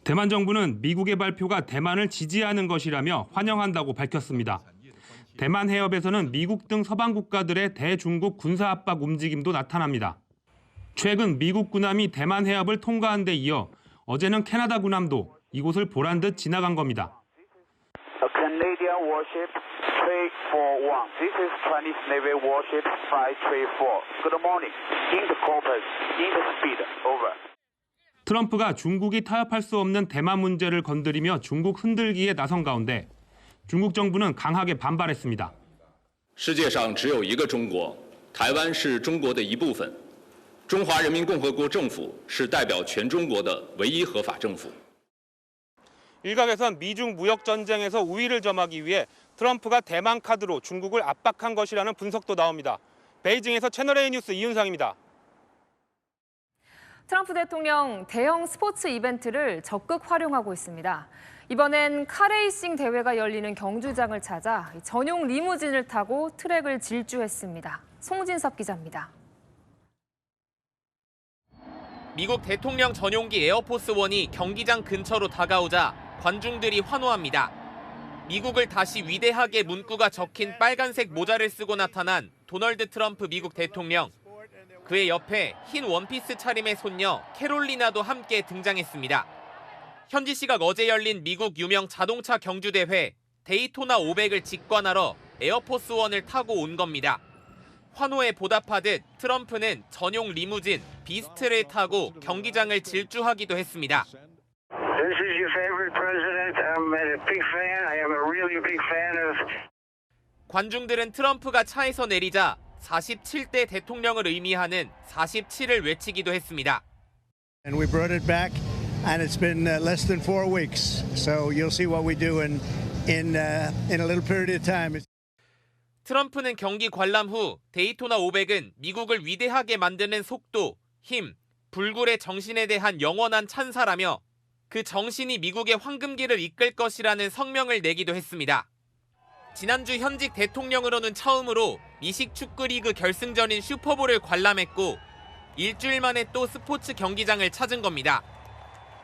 대만 정부는 미국의 발표가 대만을 지지하는 것이라며 환영한다고 밝혔습니다. 대만 해협에서는 미국 등 서방 국가들의 대중국 군사 압박 움직임도 나타납니다. 최근 미국 군함이 대만 해협을 통과한 데 이어 어제는 캐나다 군함도 이곳을 보란 듯 지나간 겁니다. A Canadian warship 341. This is Chinese Navy warship 534. Good morning. In the compass, in the speed. Over. 트럼프가 중국이 타협할 수 없는 대만 문제를 건드리며 중국 흔들기에 나선 가운데 중국 정부는 강하게 반발했습니다. 世界上只有一个中国，台湾是中国的一部分。中华人民共和国政府是代表全中国的唯一合法政府。 일각에선 미중 무역 전쟁에서 우위를 점하기 위해 트럼프가 대만 카드로 중국을 압박한 것이라는 분석도 나옵니다. 베이징에서 채널A 뉴스 이윤상입니다. 트럼프 대통령 대형 스포츠 이벤트를 적극 활용하고 있습니다. 이번엔 카레이싱 대회가 열리는 경주장을 찾아 전용 리무진을 타고 트랙을 질주했습니다. 송진섭 기자입니다. 미국 대통령 전용기 에어포스1이 경기장 근처로 다가오자 관중들이 환호합니다. 미국을 다시 위대하게 문구가 적힌 빨간색 모자를 쓰고 나타난 도널드 트럼프 미국 대통령. 그의 옆에 흰 원피스 차림의 손녀 캐롤리나도 함께 등장했습니다. 현지 시각 어제 열린 미국 유명 자동차 경주대회 데이토나 500을 직관하러 에어포스1을 타고 온 겁니다. 환호에 보답하듯 트럼프는 전용 리무진 비스트를 타고 경기장을 질주하기도 했습니다. This is your favorite president. I'm a big fan. I am a really big fan of. 관중들은 트럼프가 차에서 내리자 47대 대통령을 의미하는 47을 외치기도 했습니다. And we brought it back, and it's been less than 4 weeks. So you'll see what we do in a little period of time. 트럼프는 경기 관람 후 데이토나 500은 미국을 위대하게 만드는 속도, 힘, 불굴의 정신에 대한 영원한 찬사라며 그 정신이 미국의 황금기를 이끌 것이라는 성명을 내기도 했습니다. 지난주 현직 대통령으로는 처음으로 미식 축구 리그 결승전인 슈퍼볼을 관람했고 일주일 만에 또 스포츠 경기장을 찾은 겁니다.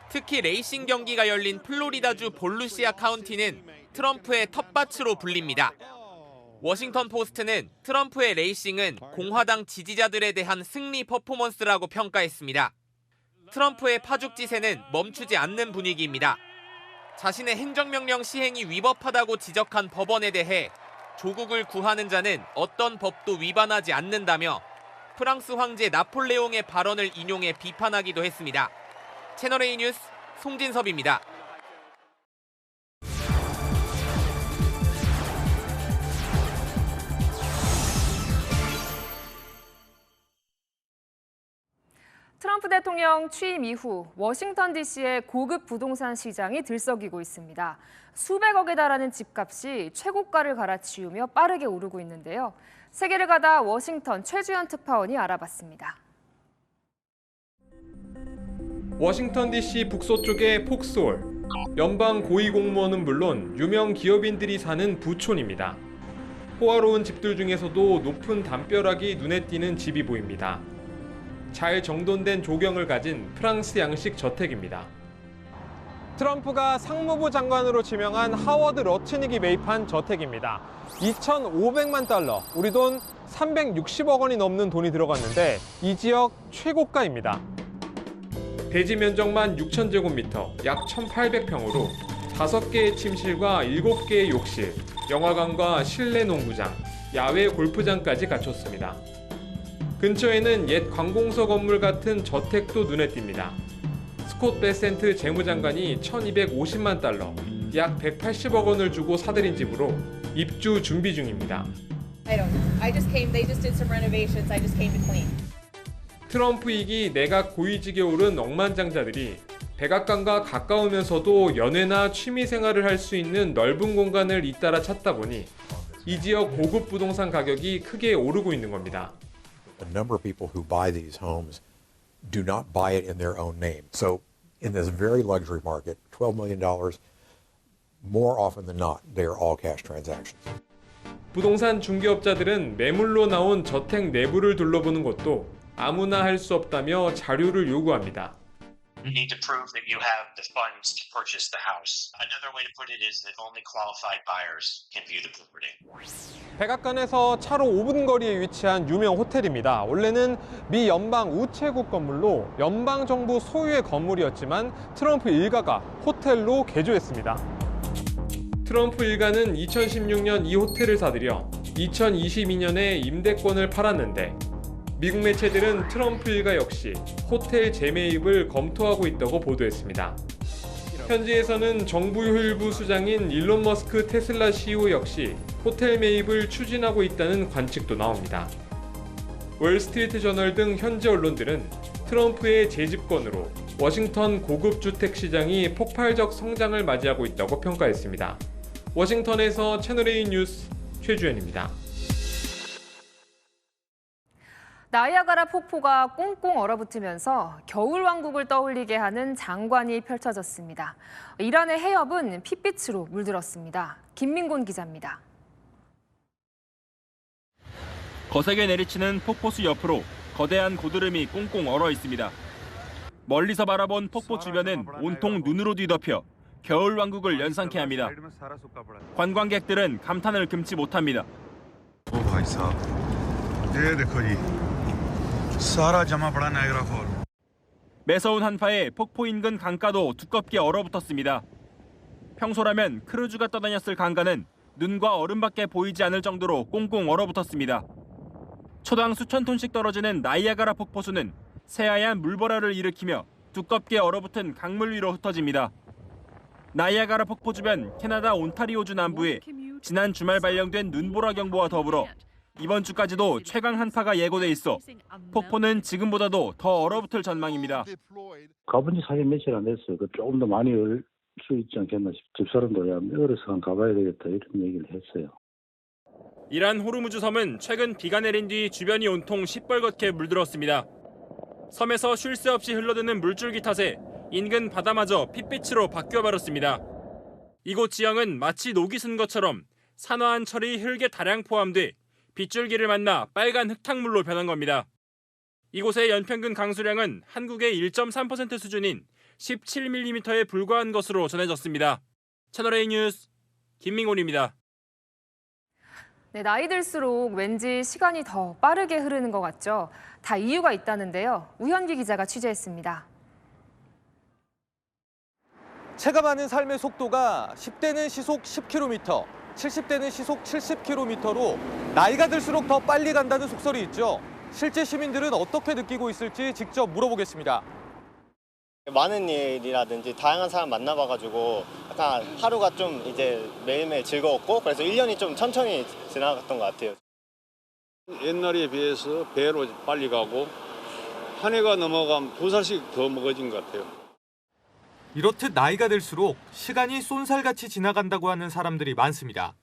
특히 레이싱 경기가 열린 플로리다주 볼루시아 카운티는 트럼프의 텃밭으로 불립니다. 워싱턴 포스트는 트럼프의 레이싱은 공화당 지지자들에 대한 승리 퍼포먼스라고 평가했습니다. 트럼프의 파죽지세는 멈추지 않는 분위기입니다. 자신의 행정명령 시행이 위법하다고 지적한 법원에 대해 조국을 구하는 자는 어떤 법도 위반하지 않는다며 프랑스 황제 나폴레옹의 발언을 인용해 비판하기도 했습니다. 채널A 뉴스 송진섭입니다. 트럼프 대통령 취임 이후 워싱턴 DC의 고급 부동산 시장이 들썩이고 있습니다. 수백억에 달하는 집값이 최고가를 갈아치우며 빠르게 오르고 있는데요. 세계를 가다 워싱턴 최주연 특파원이 알아봤습니다. 워싱턴 DC 북서쪽의 폭스홀. 연방 고위공무원은 물론 유명 기업인들이 사는 부촌입니다. 호화로운 집들 중에서도 높은 담벼락이 눈에 띄는 집이 보입니다. 잘 정돈된 조경을 가진 프랑스 양식 저택입니다. 트럼프가 상무부 장관으로 지명한 하워드 러츠닉이 매입한 저택입니다. 2,500만 달러, 우리 돈 360억 원이 넘는 돈이 들어갔는데 이 지역 최고가입니다. 대지 면적만 6,000제곱미터, 약 1,800평으로 5개의 침실과 7개의 욕실, 영화관과 실내 농구장, 야외 골프장까지 갖췄습니다. 근처에는 옛 관공서 건물 같은 저택도 눈에 띄니다. 스콧 베센트 재무장관이 1,250만 달러, 약 180억 원을 주고 사들인 집으로 입주 준비 중입니다. 트럼프 이기 내각 고위직에 오른 억만장자들이 백악관과 가까우면서도 연애나 취미 생활을 할 수 있는 넓은 공간을 잇따라 찾다 보니 이 지역 고급 부동산 가격이 크게 오르고 있는 겁니다. The number of people who buy these homes do not buy it in their own name. So in this very luxury market, $12 million, more often than not, they are all cash transactions. 부동산 중개업자들은 매물로 나온 저택 내부를 둘러보는 것도 아무나 할 수 없다며 자료를 요구합니다. You need to prove that you have the funds to purchase the house. Another way to put it is that only qualified buyers can view the property. 백악관에서 차로 5분 거리에 위치한 유명 호텔입니다. 원래는 미 연방 우체국 건물로 연방 정부 소유의 건물이었지만 트럼프 일가가 호텔로 개조했습니다. 트럼프 일가는 2016년 이 호텔을 사들여 2022년에 임대권을 팔았는데 미국 매체들은 트럼프 일가 역시 호텔 재매입을 검토하고 있다고 보도했습니다. 현지에서는 정부 효율부 수장인 일론 머스크 테슬라 CEO 역시 호텔 매입을 추진하고 있다는 관측도 나옵니다. 월스트리트 저널 등 현지 언론들은 트럼프의 재집권으로 워싱턴 고급 주택 시장이 폭발적 성장을 맞이하고 있다고 평가했습니다. 워싱턴에서 채널A 뉴스 최주현입니다. 나이아가라 폭포가 꽁꽁 얼어붙으면서 겨울왕국을 떠올리게 하는 장관이 펼쳐졌습니다. 이란의 해협은 핏빛으로 물들었습니다. 김민곤 기자입니다. 거세게 내리치는 폭포수 옆으로 거대한 고드름이 꽁꽁 얼어 있습니다. 멀리서 바라본 폭포 주변은 온통 눈으로 뒤덮여 겨울왕국을 연상케 합니다. 관광객들은 감탄을 금치 못합니다. 매서운 한파에 폭포 인근 강가도 두껍게 얼어붙었습니다. 평소라면 크루즈가 떠다녔을 강가는 눈과 얼음밖에 보이지 않을 정도로 꽁꽁 얼어붙었습니다. 초당 수천 톤씩 떨어지는 나이아가라 폭포수는 새하얀 물보라를 일으키며 두껍게 얼어붙은 강물 위로 흩어집니다. 나이아가라 폭포 주변 캐나다 온타리오주 남부에 지난 주말 발령된 눈보라 경보와 더불어 이번 주까지도 최강 한파가 예고돼 있어 폭포는 지금보다도 더 얼어붙을 전망입니다. 가본 지 사실 며칠 안 됐어요. 조금 더 많이 얼 수 있지 않겠나 싶어요. 집사람도 얼어서 한 가봐야 되겠다 이런 얘기를 했어요. 이란 호르무즈 섬은 최근 비가 내린 뒤 주변이 온통 시뻘겋게 물들었습니다. 섬에서 쉴 새 없이 흘러드는 물줄기 탓에 인근 바다마저 핏빛으로 바뀌어버렸습니다. 이곳 지형은 마치 녹이 쓴 것처럼 산화한 철이 흙에 다량 포함돼 빗줄기를 만나 빨간 흙탕물로 변한 겁니다. 이곳의 연평균 강수량은 한국의 1.3% 수준인 17mm에 불과한 것으로 전해졌습니다. 채널A 뉴스 김민곤입니다. 네, 나이 들수록 왠지 시간이 더 빠르게 흐르는 것 같죠? 다 이유가 있다는데요. 우현기 기자가 취재했습니다. 체감하는 삶의 속도가 10대는 시속 10km, 70대는 시속 70km로 나이가 들수록 더 빨리 간다는 속설이 있죠. 실제 시민들은 어떻게 느끼고 있을지 직접 물어보겠습니다. 많은 일이라든지 다양한 사람 만나봐가지고 약간 하루가 좀 이제 매일매일 즐거웠고 그래서 1년이 좀 천천히 지나갔던 것 같아요. 옛날에 비해서 배로 빨리 가고 한 해가 넘어가면 2살씩 더 먹어진 것 같아요. 이렇듯 나이가 들수록 시간이 쏜살같이 지나간다고 하는 사람들이 많습니다.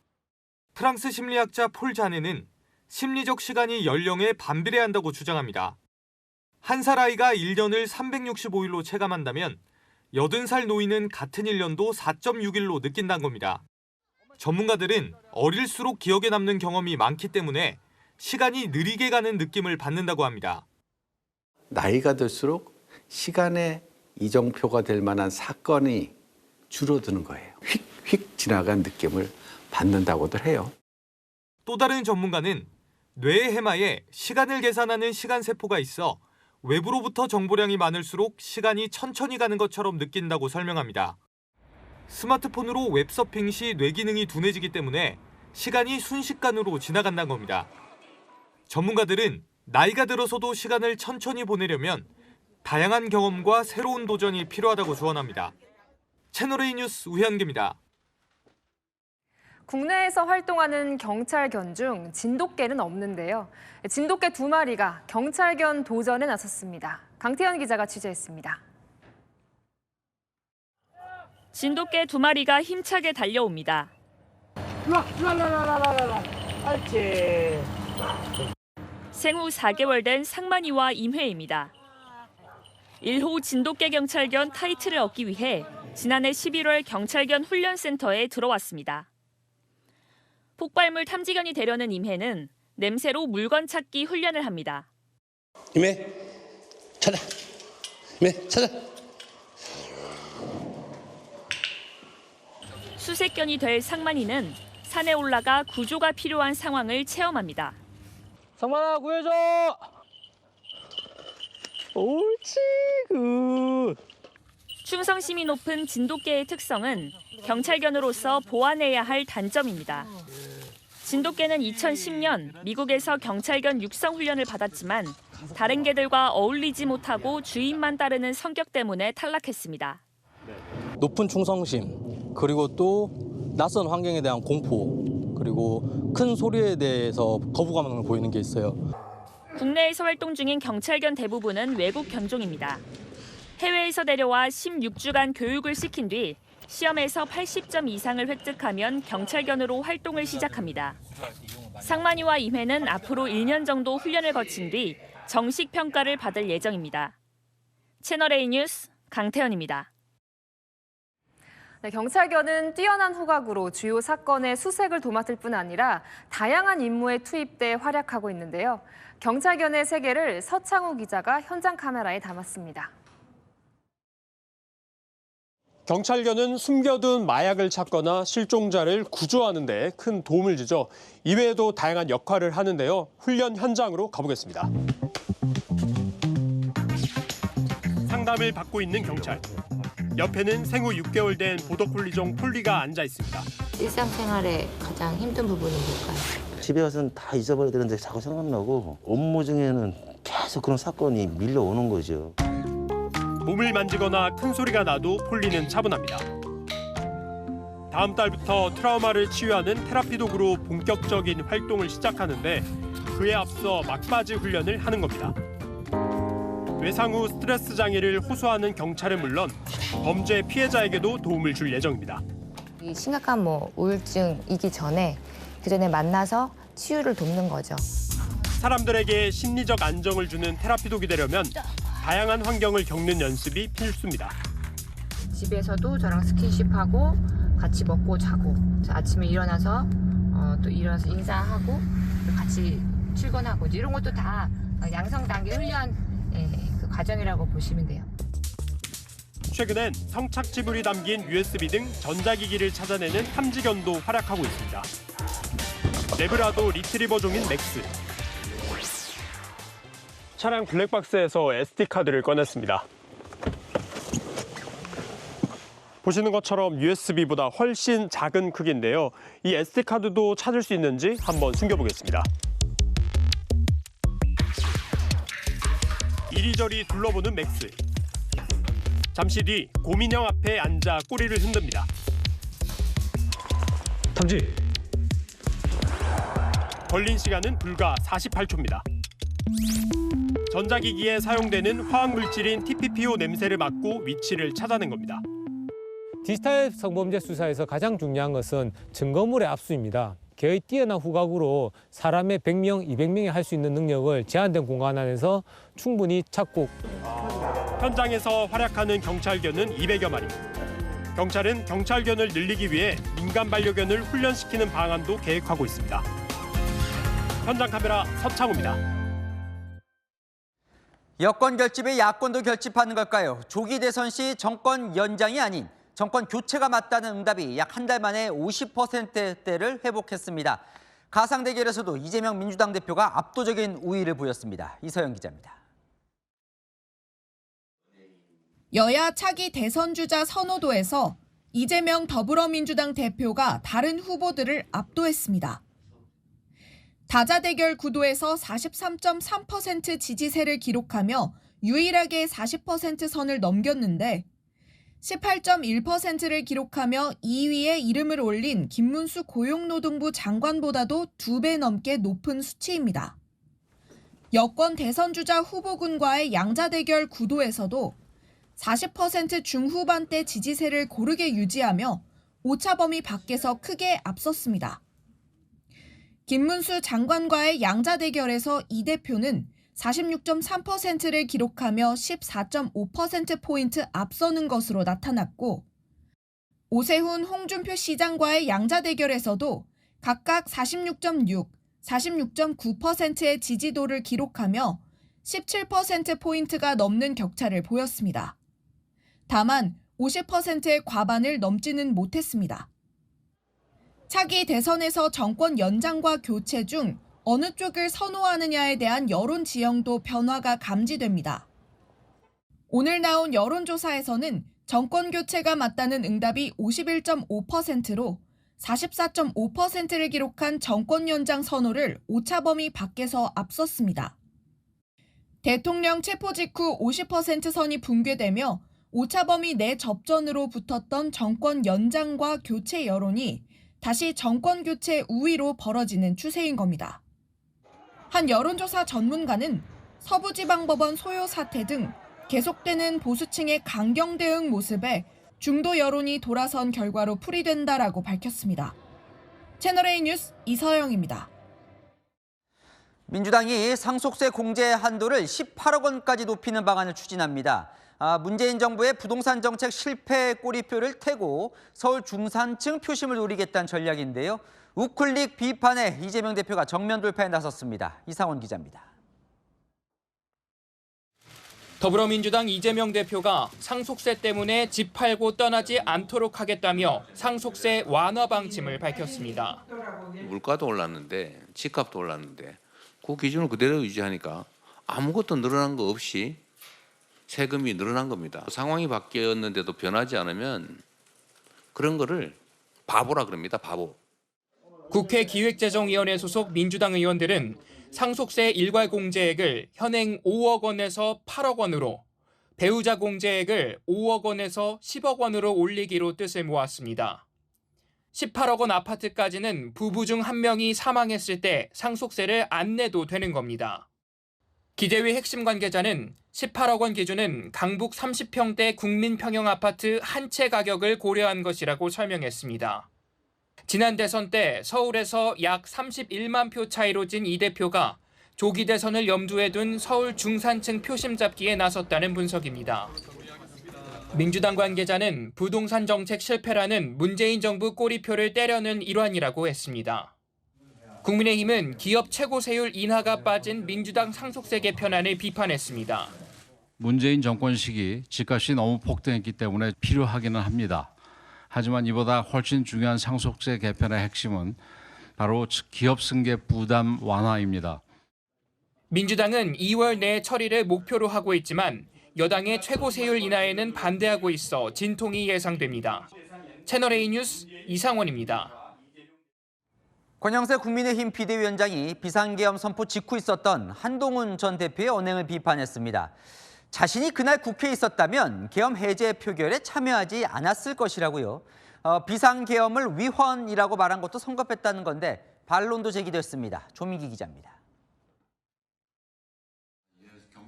프랑스 심리학자 폴 자네는 심리적 시간이 연령에 반비례한다고 주장합니다. 한 살 아이가 1년을 365일로 체감한다면 80살 노인은 같은 1년도 4.6일로 느낀다는 겁니다. 전문가들은 어릴수록 기억에 남는 경험이 많기 때문에 시간이 느리게 가는 느낌을 받는다고 합니다. 나이가 들수록 시간의 이정표가 될 만한 사건이 줄어드는 거예요. 휙휙 지나간 느낌을 받는다고들 해요. 또 다른 전문가는 뇌의 해마에 시간을 계산하는 시간세포가 있어 외부로부터 정보량이 많을수록 시간이 천천히 가는 것처럼 느낀다고 설명합니다. 스마트폰으로 웹서핑 시 뇌기능이 둔해지기 때문에 시간이 순식간으로 지나간다는 겁니다. 전문가들은 나이가 들어서도 시간을 천천히 보내려면 다양한 경험과 새로운 도전이 필요하다고 조언합니다. 채널A 뉴스 우현기입니다. 국내에서 활동하는 경찰견 중 진돗개는 없는데요. 진돗개 2마리가 경찰견 도전에 나섰습니다. 강태현 기자가 취재했습니다. 진돗개 2마리가 힘차게 달려옵니다. 생후 4개월 된 상만이와 임회입니다. 1호 진돗개 경찰견 타이틀을 얻기 위해 지난해 11월 경찰견 훈련센터에 들어왔습니다. 폭발물 탐지견이 되려는 임해는 냄새로 물건 찾기 훈련을 합니다. 임해, 찾아. 임해, 찾아. 수색견이 될 상만이는 산에 올라가 구조가 필요한 상황을 체험합니다. 상만아, 구해줘! 옳지, 굿! 충성심이 높은 진돗개의 특성은 경찰견으로서 보완해야 할 단점입니다. 진돗개는 2010년 미국에서 경찰견 육성 훈련을 받았지만 다른 개들과 어울리지 못하고 주인만 따르는 성격 때문에 탈락했습니다. 높은 충성심, 그리고 또 낯선 환경에 대한 공포, 그리고 큰 소리에 대해서 거부감을 보이는 게 있어요. 국내에서 활동 중인 경찰견 대부분은 외국 견종입니다. 해외에서 데려와 16주간 교육을 시킨 뒤 시험에서 80점 이상을 획득하면 경찰견으로 활동을 시작합니다. 상만이와 임해는 앞으로 1년 정도 훈련을 거친 뒤 정식 평가를 받을 예정입니다. 채널A 뉴스 강태현입니다. 네, 경찰견은 뛰어난 후각으로 주요 사건의 수색을 도맡을 뿐 아니라 다양한 임무에 투입돼 활약하고 있는데요. 경찰견의 세계를 서창우 기자가 현장 카메라에 담았습니다. 경찰견은 숨겨둔 마약을 찾거나 실종자를 구조하는 데 큰 도움을 주죠. 이외에도 다양한 역할을 하는데요. 훈련 현장으로 가보겠습니다. 상담을 받고 있는 경찰. 옆에는 생후 6개월 된 보더콜리종 폴리가 앉아 있습니다. 일상생활에 가장 힘든 부분은 뭘까요? 집에 가서는 다 잊어버려야 되는데 자꾸 생각나고 업무 중에는 계속 그런 사건이 밀려오는 거죠. 몸을 만지거나 큰 소리가 나도 폴리는 차분합니다. 다음 달부터 트라우마를 치유하는 테라피 도구로 본격적인 활동을 시작하는데 그에 앞서 막바지 훈련을 하는 겁니다. 외상 후 스트레스 장애를 호소하는 경찰은 물론 범죄 피해자에게도 도움을 줄 예정입니다. 이 심각한 우울증이기 전에 그전에 만나서 치유를 돕는 거죠. 사람들에게 심리적 안정을 주는 테라피 독이 되려면 다양한 환경을 겪는 연습이 필수입니다. 집에서도 저랑 스킨십하고 같이 먹고 자고 아침에 일어나서 또 일어나서 인사하고 같이 출근하고 이런 것도 다 양성 단계 훈련 그 과정이라고 보시면 돼요. 최근엔 성착지물이 담긴 USB 등 전자기기를 찾아내는 탐지견도 활약하고 있습니다. 레브라도 리트리버종인 맥스. 차량 블랙박스에서 SD카드를 꺼냈습니다. 보시는 것처럼 USB보다 훨씬 작은 크기인데요. 이 SD카드도 찾을 수 있는지 한번 숨겨보겠습니다. 이리저리 둘러보는 맥스. 잠시 뒤 고민형 앞에 앉아 꼬리를 흔듭니다. 탐지. 걸린 시간은 불과 48초입니다. 전자기기에 사용되는 화학물질인 TPPO 냄새를 맡고 위치를 찾아낸 겁니다. 디지털 성범죄 수사에서 가장 중요한 것은 증거물의 압수입니다. 개의 뛰어난 후각으로 사람의 100명, 200명이 할 수 있는 능력을 제한된 공간 안에서 충분히 찾고. 현장에서 활약하는 경찰견은 200여 마리. 경찰은 경찰견을 늘리기 위해 민간 반려견을 훈련시키는 방안도 계획하고 있습니다. 현장 카메라 서창우입니다. 여권 결집에 야권도 결집하는 걸까요? 조기 대선 시 정권 연장이 아닌 정권 교체가 맞다는 응답이 약 한 달 만에 50%대를 회복했습니다. 가상 대결에서도 이재명 민주당 대표가 압도적인 우위를 보였습니다. 이서영 기자입니다. 여야 차기 대선 주자 선호도에서 이재명 더불어민주당 대표가 다른 후보들을 압도했습니다. 다자대결 구도에서 43.3% 지지세를 기록하며 유일하게 40% 선을 넘겼는데 18.1%를 기록하며 2위에 이름을 올린 김문수 고용노동부 장관보다도 2배 넘게 높은 수치입니다. 여권 대선 주자 후보군과의 양자대결 구도에서도 40% 중후반대 지지세를 고르게 유지하며 오차범위 밖에서 크게 앞섰습니다. 김문수 장관과의 양자대결에서 이 대표는 46.3%를 기록하며 14.5%포인트 앞서는 것으로 나타났고 오세훈, 홍준표 시장과의 양자 대결에서도 각각 46.6, 46.9%의 지지도를 기록하며 17%포인트가 넘는 격차를 보였습니다. 다만 50%의 과반을 넘지는 못했습니다. 차기 대선에서 정권 연장과 교체 중 어느 쪽을 선호하느냐에 대한 여론 지형도 변화가 감지됩니다. 오늘 나온 여론조사에서는 정권 교체가 맞다는 응답이 51.5%로 44.5%를 기록한 정권 연장 선호를 오차범위 밖에서 앞섰습니다. 대통령 체포 직후 50% 선이 붕괴되며 오차범위 내 접전으로 붙었던 정권 연장과 교체 여론이 다시 정권 교체 우위로 벌어지는 추세인 겁니다. 한 여론조사 전문가는 서부지방법원 소요 사태 등 계속되는 보수층의 강경 대응 모습에 중도 여론이 돌아선 결과로 풀이된다라고 밝혔습니다. 채널A 뉴스 이서영입니다. 민주당이 상속세 공제 한도를 18억 원까지 높이는 방안을 추진합니다. 문재인 정부의 부동산 정책 실패 꼬리표를 태고 서울 중산층 표심을 노리겠다는 전략인데요. 우클릭 비판에 이재명 대표가 정면 돌파에 나섰습니다. 이상원 기자입니다. 더불어민주당 이재명 대표가 상속세 때문에 집 팔고 떠나지 않도록 하겠다며 상속세 완화 방침을 밝혔습니다. 물가도 올랐는데 집값도 올랐는데 그 기준을 그대로 유지하니까 아무것도 늘어난 거 없이 세금이 늘어난 겁니다. 상황이 바뀌었는데도 변하지 않으면 그런 거를 바보라 그럽니다. 바보. 국회 기획재정위원회 소속 민주당 의원들은 상속세 일괄 공제액을 현행 5억 원에서 8억 원으로, 배우자 공제액을 5억 원에서 10억 원으로 올리기로 뜻을 모았습니다. 18억 원 아파트까지는 부부 중 한 명이 사망했을 때 상속세를 안 내도 되는 겁니다. 기재위 핵심 관계자는 18억 원 기준은 강북 30평대 국민평형 아파트 한 채 가격을 고려한 것이라고 설명했습니다. 지난 대선 때 서울에서 약 31만 표 차이로 진 이 대표가 조기 대선을 염두에 둔 서울 중산층 표심 잡기에 나섰다는 분석입니다. 민주당 관계자는 부동산 정책 실패라는 문재인 정부 꼬리표를 때려는 일환이라고 했습니다. 국민의힘은 기업 최고 세율 인하가 빠진 민주당 상속세 개편안을 비판했습니다. 문재인 정권 시기 집값이 너무 폭등했기 때문에 필요하기는 합니다. 하지만 이보다 훨씬 중요한 상속세 개편의 핵심은 바로 기업 승계 부담 완화입니다. 민주당은 2월 내 처리를 목표로 하고 있지만 여당의 최고 세율 인하에는 반대하고 있어 진통이 예상됩니다. 채널A 뉴스 이상원입니다. 권영세 국민의힘 비대위원장이 비상계엄 선포 직후 있었던 한동훈 전 대표의 언행을 비판했습니다. 자신이 그날 국회에 있었다면 계엄 해제 표결에 참여하지 않았을 것이라고요. 비상계엄을 위헌이라고 말한 것도 성급했다는 건데 반론도 제기됐습니다. 조민기 기자입니다.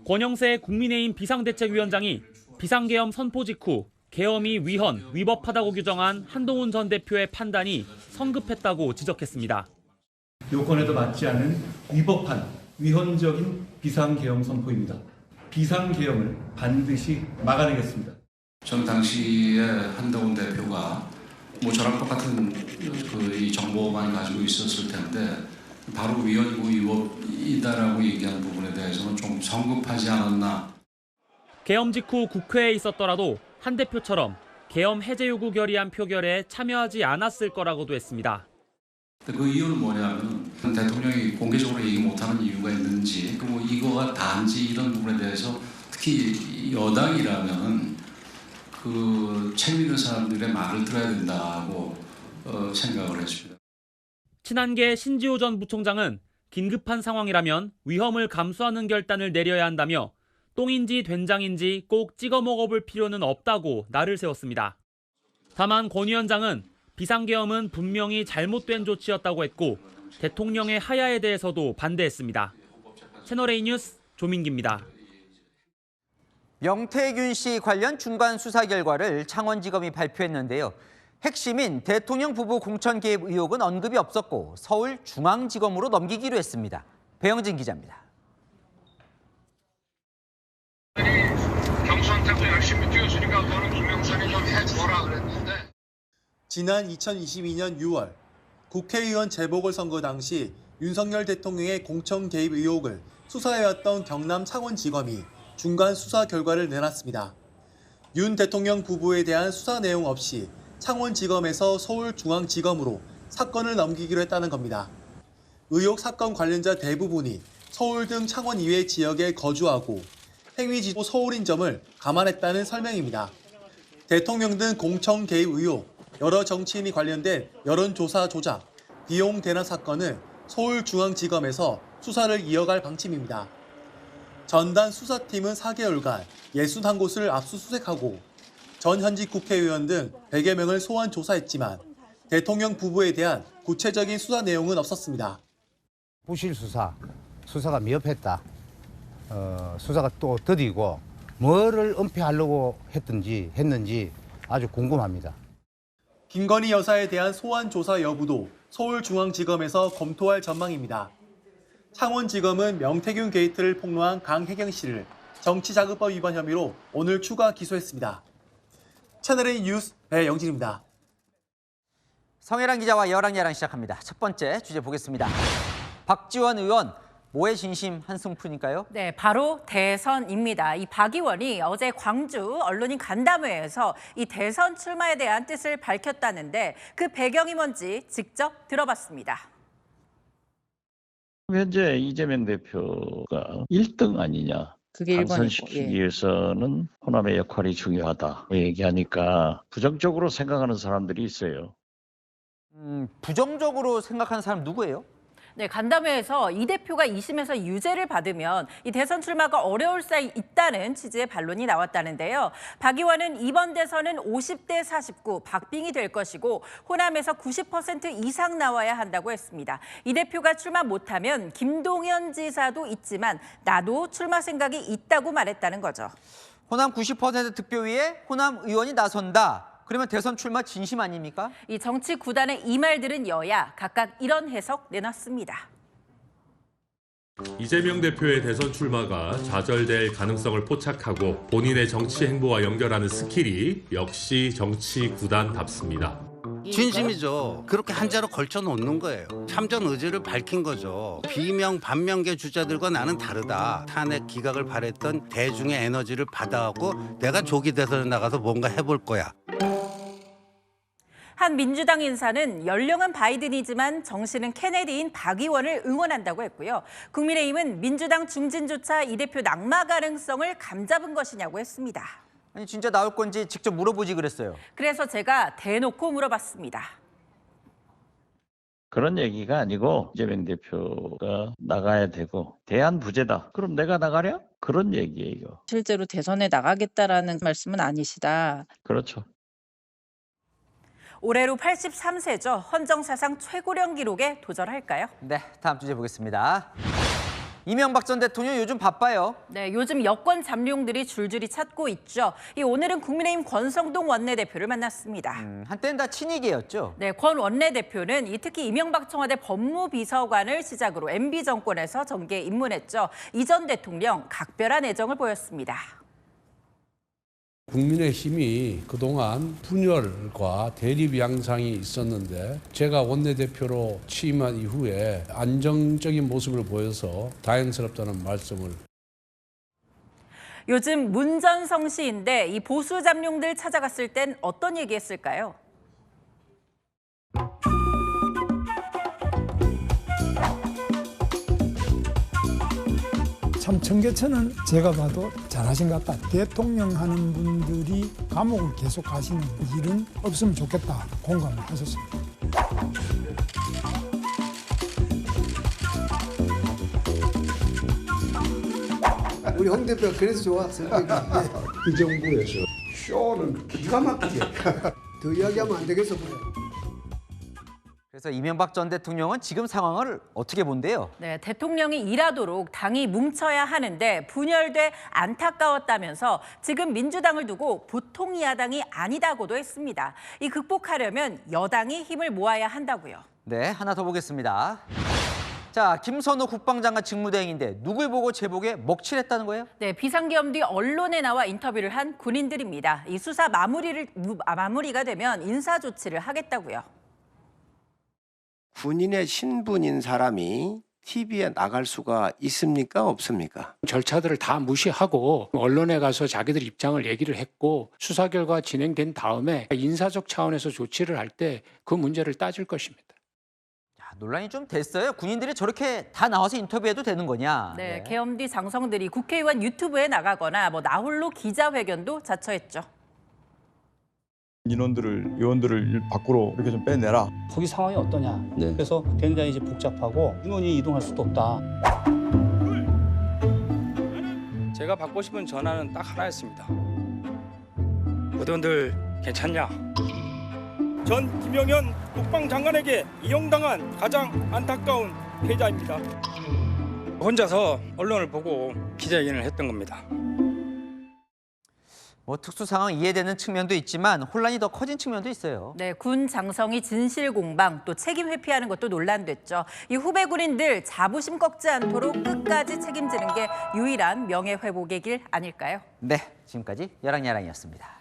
권영세 국민의힘 비상대책위원장이 비상계엄 선포 직후 계엄이 위헌, 위법하다고 규정한 한동훈 전 대표의 판단이 성급했다고 지적했습니다. 요건에도 맞지 않은 위법한, 위헌적인 비상계엄 선포입니다. 비상계엄을 반드시 막아내겠습니다. 전 당시에 한동훈 대표가 저랑 똑같은 이 정보만 가지고 있었을 텐데 바로 위헌이고 위법이다라고 얘기하는 부분에 대해서는 좀 성급하지 않았나. 계엄 직후 국회에 있었더라도 한 대표처럼 계엄 해제 요구 결의안 표결에 참여하지 않았을 거라고도 했습니다. 그 이유는 뭐냐면 대통령이 공개적으로 얘기 못하는 이유가 있는지, 뭐 이거가 다인지 이런 부분에 대해서 특히 여당이라면 그 책임 있는 사람들의 말을 들어야 된다고 생각을 했습니다. 친한계 신지호 전 부총장은 긴급한 상황이라면 위험을 감수하는 결단을 내려야 한다며 똥인지 된장인지 꼭 찍어 먹어볼 필요는 없다고 날을 세웠습니다. 다만 권 위원장은 비상계엄은 분명히 잘못된 조치였다고 했고 대통령의 하야에 대해서도 반대했습니다. 채널A 뉴스 조민기입니다. 명태균 씨 관련 중간 수사 결과를 창원지검이 발표했는데요. 핵심인 대통령 부부 공천 개입 의혹은 언급이 없었고 서울중앙지검으로 넘기기로 했습니다. 배영진 기자입니다. 경수한테도 열심히 뛰어주니까 너는 김영선이 좀 해줘라 그랬는데 지난 2022년 6월 국회의원 재보궐선거 당시 윤석열 대통령의 공천 개입 의혹을 수사해왔던 경남 창원지검이 중간 수사 결과를 내놨습니다. 윤 대통령 부부에 대한 수사 내용 없이 창원지검에서 서울중앙지검으로 사건을 넘기기로 했다는 겁니다. 의혹 사건 관련자 대부분이 서울 등 창원 이외 지역에 거주하고 행위지도 서울인 점을 감안했다는 설명입니다. 대통령 등 공천 개입 의혹, 여러 정치인이 관련된 여론조사 조작, 비용 대납 사건은 서울중앙지검에서 수사를 이어갈 방침입니다. 전단 수사팀은 4개월간 61곳을 압수수색하고 전 현직 국회의원 등 100여 명을 소환 조사했지만 대통령 부부에 대한 구체적인 수사 내용은 없었습니다. 부실 수사가 미흡했다. 수사가 또 더디고 뭐를 은폐하려고 했는지 아주 궁금합니다. 김건희 여사에 대한 소환 조사 여부도 서울중앙지검에서 검토할 전망입니다. 창원지검은 명태균 게이트를 폭로한 강혜경 씨를 정치자금법 위반 혐의로 오늘 추가 기소했습니다. 채널A 뉴스 배영진입니다. 성혜랑 기자와 여랑야랑 시작합니다. 첫 번째 주제 보겠습니다. 박지원 의원, 뭐에 진심 한승푼일까요? 네, 바로 대선입니다. 이 박 의원이 어제 광주 언론인 간담회에서 이 대선 출마에 대한 뜻을 밝혔다는데 그 배경이 뭔지 직접 들어봤습니다. 현재 이재명 대표가 1등 아니냐. 그게 1번이고, 당선시키기 위해서는 호남의 역할이 중요하다. 얘기하니까 부정적으로 생각하는 사람들이 있어요. 부정적으로 생각하는 사람 누구예요? 네, 간담회에서 이 대표가 2심에서 유죄를 받으면 이 대선 출마가 어려울 수 있다는 취지의 반론이 나왔다는데요. 박 의원은 이번 대선은 50대 49 박빙이 될 것이고 호남에서 90% 이상 나와야 한다고 했습니다. 이 대표가 출마 못하면 김동연 지사도 있지만 나도 출마 생각이 있다고 말했다는 거죠. 호남 90% 득표위에 호남 의원이 나선다. 그러면 대선 출마 진심 아닙니까? 이 정치 구단의 이 말들은 여야 각각 이런 해석 내놨습니다. 이재명 대표의 대선 출마가 좌절될 가능성을 포착하고 본인의 정치 행보와 연결하는 스킬이 역시 정치 구단답습니다. 진심이죠. 그렇게 한자로 걸쳐 놓는 거예요. 참전 의지를 밝힌 거죠. 비명 반명계 주자들과 나는 다르다. 탄핵 기각을 바랬던 대중의 에너지를 받아갖고 내가 조기 대선에 나가서 뭔가 해볼 거야. 한 민주당 인사는 연령은 바이든이지만 정신은 케네디인 박 의원을 응원한다고 했고요. 국민의힘은 민주당 중진조차 이 대표 낙마 가능성을 감잡은 것이냐고 했습니다. 아니 진짜 나올 건지 직접 물어보지 그랬어요. 그래서 제가 대놓고 물어봤습니다. 그런 얘기가 아니고 이재명 대표가 나가야 되고 대안부재다. 그럼 내가 나가랴? 그런 얘기예요. 실제로 대선에 나가겠다라는 말씀은 아니시다. 그렇죠. 올해로 83세죠. 헌정사상 최고령 기록에 도전할까요? 네, 다음 주제 보겠습니다. 이명박 전 대통령 요즘 바빠요. 네, 요즘 여권 잠룡들이 줄줄이 찾고 있죠. 오늘은 국민의힘 권성동 원내대표를 만났습니다. 한때는 다 친이계였죠. 네, 권 원내대표는 특히 이명박 청와대 법무비서관을 시작으로 MB 정권에서 정계에 입문했죠. 이 전 대통령 각별한 애정을 보였습니다. 국민의힘이 그동안 분열과 대립 양상이 있었는데 제가 원내대표로 취임한 이후에 안정적인 모습을 보여서 다행스럽다는 말씀을. 요즘 문전성시인데 이 보수 잠룡들 찾아갔을 땐 어떤 얘기했을까요? 참 청계천은 제가 봐도 잘하신 것 같다. 대통령 하는 분들이 감옥을 계속 가시는 일은 없으면 좋겠다. 공감을 하셨습니다. 우리 홍 대표가 그래서 좋아. 이 정부에서 쇼는 기가 막히게 더 이야기하면 안 되겠어 보여. 그래서 이명박 전 대통령은 지금 상황을 어떻게 본대요? 네, 대통령이 일하도록 당이 뭉쳐야 하는데 분열돼 안타까웠다면서 지금 민주당을 두고 보통 야당이 아니다고도 했습니다. 이 극복하려면 여당이 힘을 모아야 한다고요. 네, 하나 더 보겠습니다. 자, 김선호 국방장관 직무대행인데 누굴 보고 제복에 먹칠했다는 거예요? 네, 비상계엄 뒤 언론에 나와 인터뷰를 한 군인들입니다. 이 수사 마무리가 되면 인사 조치를 하겠다고요. 군인의 신분인 사람이 TV에 나갈 수가 있습니까? 없습니까? 절차들을 다 무시하고 언론에 가서 자기들 입장을 얘기를 했고 수사 결과 진행된 다음에 인사적 차원에서 조치를 할 때 그 문제를 따질 것입니다. 논란이 좀 됐어요. 군인들이 저렇게 다 나와서 인터뷰해도 되는 거냐. 네, 계엄 뒤 장성들이 국회의원 유튜브에 나가거나 나홀로 기자회견도 자처했죠. 의원들을 밖으로 이렇게 좀 빼내라. 거기 상황이 어떠냐. 그래서 굉장히 이제 복잡하고 인원이 이동할 수도 없다. 제가 받고 싶은 전화는 딱 하나였습니다. 의원들 괜찮냐? 전 김영현 국방장관에게 이용당한 가장 안타까운 패자입니다. 혼자서 언론을 보고 기자회견을 했던 겁니다. 특수 상황 이해되는 측면도 있지만 혼란이 더 커진 측면도 있어요. 네, 군 장성이 진실 공방 또 책임 회피하는 것도 논란됐죠. 이 후배 군인들 자부심 꺾지 않도록 끝까지 책임지는 게 유일한 명예 회복의 길 아닐까요? 네, 지금까지 야랑야랑이었습니다.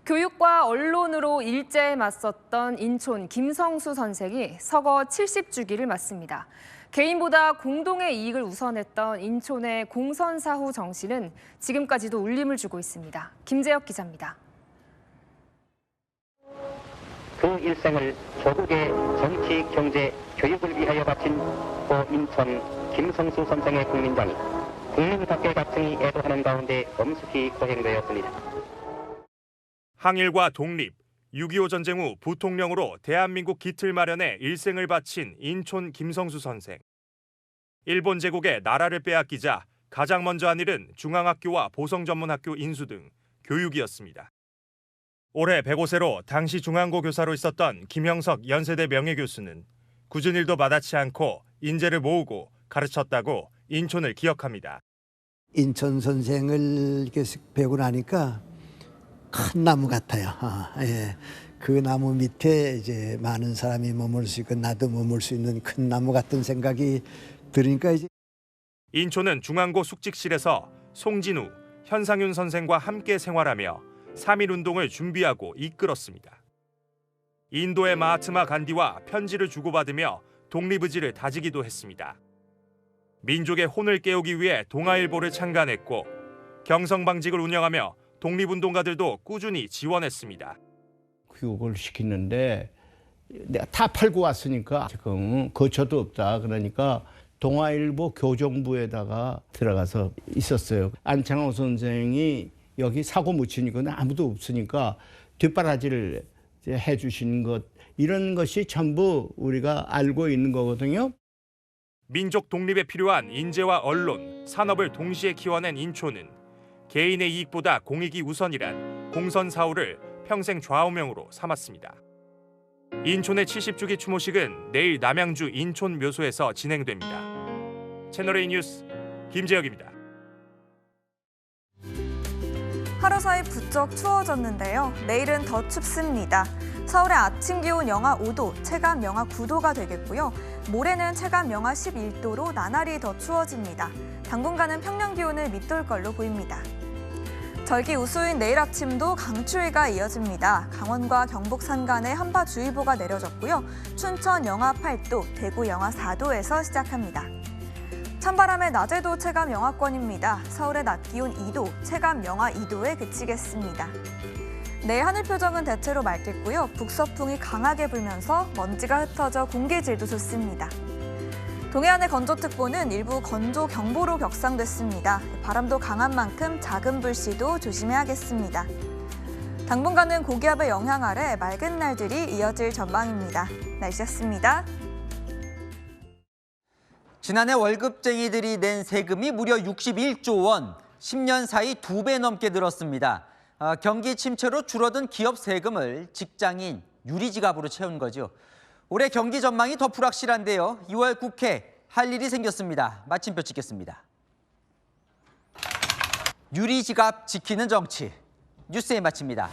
교육과 언론으로 일제에 맞섰던 인촌 김성수 선생이 서거 70주기를 맞습니다. 개인보다 공동의 이익을 우선했던 인촌의 공선사후 정신은 지금까지도 울림을 주고 있습니다. 김재혁 기자입니다. 그 일생을 조국의 정치, 경제, 교육을 위하여 바친 고 인천 김성수 선생의 국민당이 국민답게 가층이 애도하는 가운데 엄숙히 거행되었습니다. 항일과 독립, 6.25 전쟁 후 부통령으로 대한민국 기틀 마련에 일생을 바친 인촌 김성수 선생. 일본 제국에 나라를 빼앗기자 가장 먼저 한 일은 중앙학교와 보성전문학교 인수 등 교육이었습니다. 올해 105세로 당시 중앙고 교사로 있었던 김형석 연세대 명예교수는 굳은 일도 마다치 않고 인재를 모으고 가르쳤다고 인촌을 기억합니다. 인천 선생을 계속 배우고 나니까 큰 나무 같아요. 예. 그 나무 밑에 이제 많은 사람이 머물 수 있고 나도 머물 수 있는 큰 나무 같은 생각이 들으니까 이제 인촌은 중앙고 숙직실에서 송진우, 현상윤 선생과 함께 생활하며 3.1운동을 준비하고 이끌었습니다. 인도의 마하트마 간디와 편지를 주고받으며 독립의지를 다지기도 했습니다. 민족의 혼을 깨우기 위해 동아일보를 창간했고 경성방직을 운영하며 독립운동가들도 꾸준히 지원했습니다. 교육을 시키는데 내가 다 팔고 왔으니까 지금 거처도 없다. 그러니까 동아일보 교정부에다가 들어가서 있었어요. 안창호 선생이 여기 사고 묻히니까 아무도 없으니까 뒷바라지를 해주신 것 이런 것이 전부 우리가 알고 있는 거거든요. 민족 독립에 필요한 인재와 언론, 산업을 동시에 키워낸 인촌은 개인의 이익보다 공익이 우선이란 공선사후를 평생 좌우명으로 삼았습니다. 인촌의 70주기 추모식은 내일 남양주 인촌 묘소에서 진행됩니다. 채널A 뉴스 김재혁입니다. 하루 사이 부쩍 추워졌는데요. 내일은 더 춥습니다. 서울의 아침 기온 영하 5도, 체감 영하 9도가 되겠고요. 모레는 체감 영하 11도로 나날이 더 추워집니다. 당분간은 평년 기온을 밑돌 걸로 보입니다. 절기 우수인 내일 아침도 강추위가 이어집니다. 강원과 경북 산간에 한파주의보가 내려졌고요. 춘천 영하 8도, 대구 영하 4도에서 시작합니다. 찬바람에 낮에도 체감 영하권입니다. 서울의 낮 기온 2도, 체감 영하 2도에 그치겠습니다. 내일 하늘 표정은 대체로 맑겠고요. 북서풍이 강하게 불면서 먼지가 흩어져 공기질도 좋습니다. 동해안의 건조특보는 일부 건조경보로 격상됐습니다. 바람도 강한 만큼 작은 불씨도 조심해야겠습니다. 당분간은 고기압의 영향 아래 맑은 날들이 이어질 전망입니다. 날씨였습니다. 지난해 월급쟁이들이 낸 세금이 무려 61조 원, 10년 사이 2배 넘게 늘었습니다. 경기 침체로 줄어든 기업 세금을 직장인 유리지갑으로 채운 거죠. 올해 경기 전망이 더 불확실한데요. 2월 국회 할 일이 생겼습니다. 마침표 찍겠습니다. 유리지갑 지키는 정치, 뉴스에 마칩니다.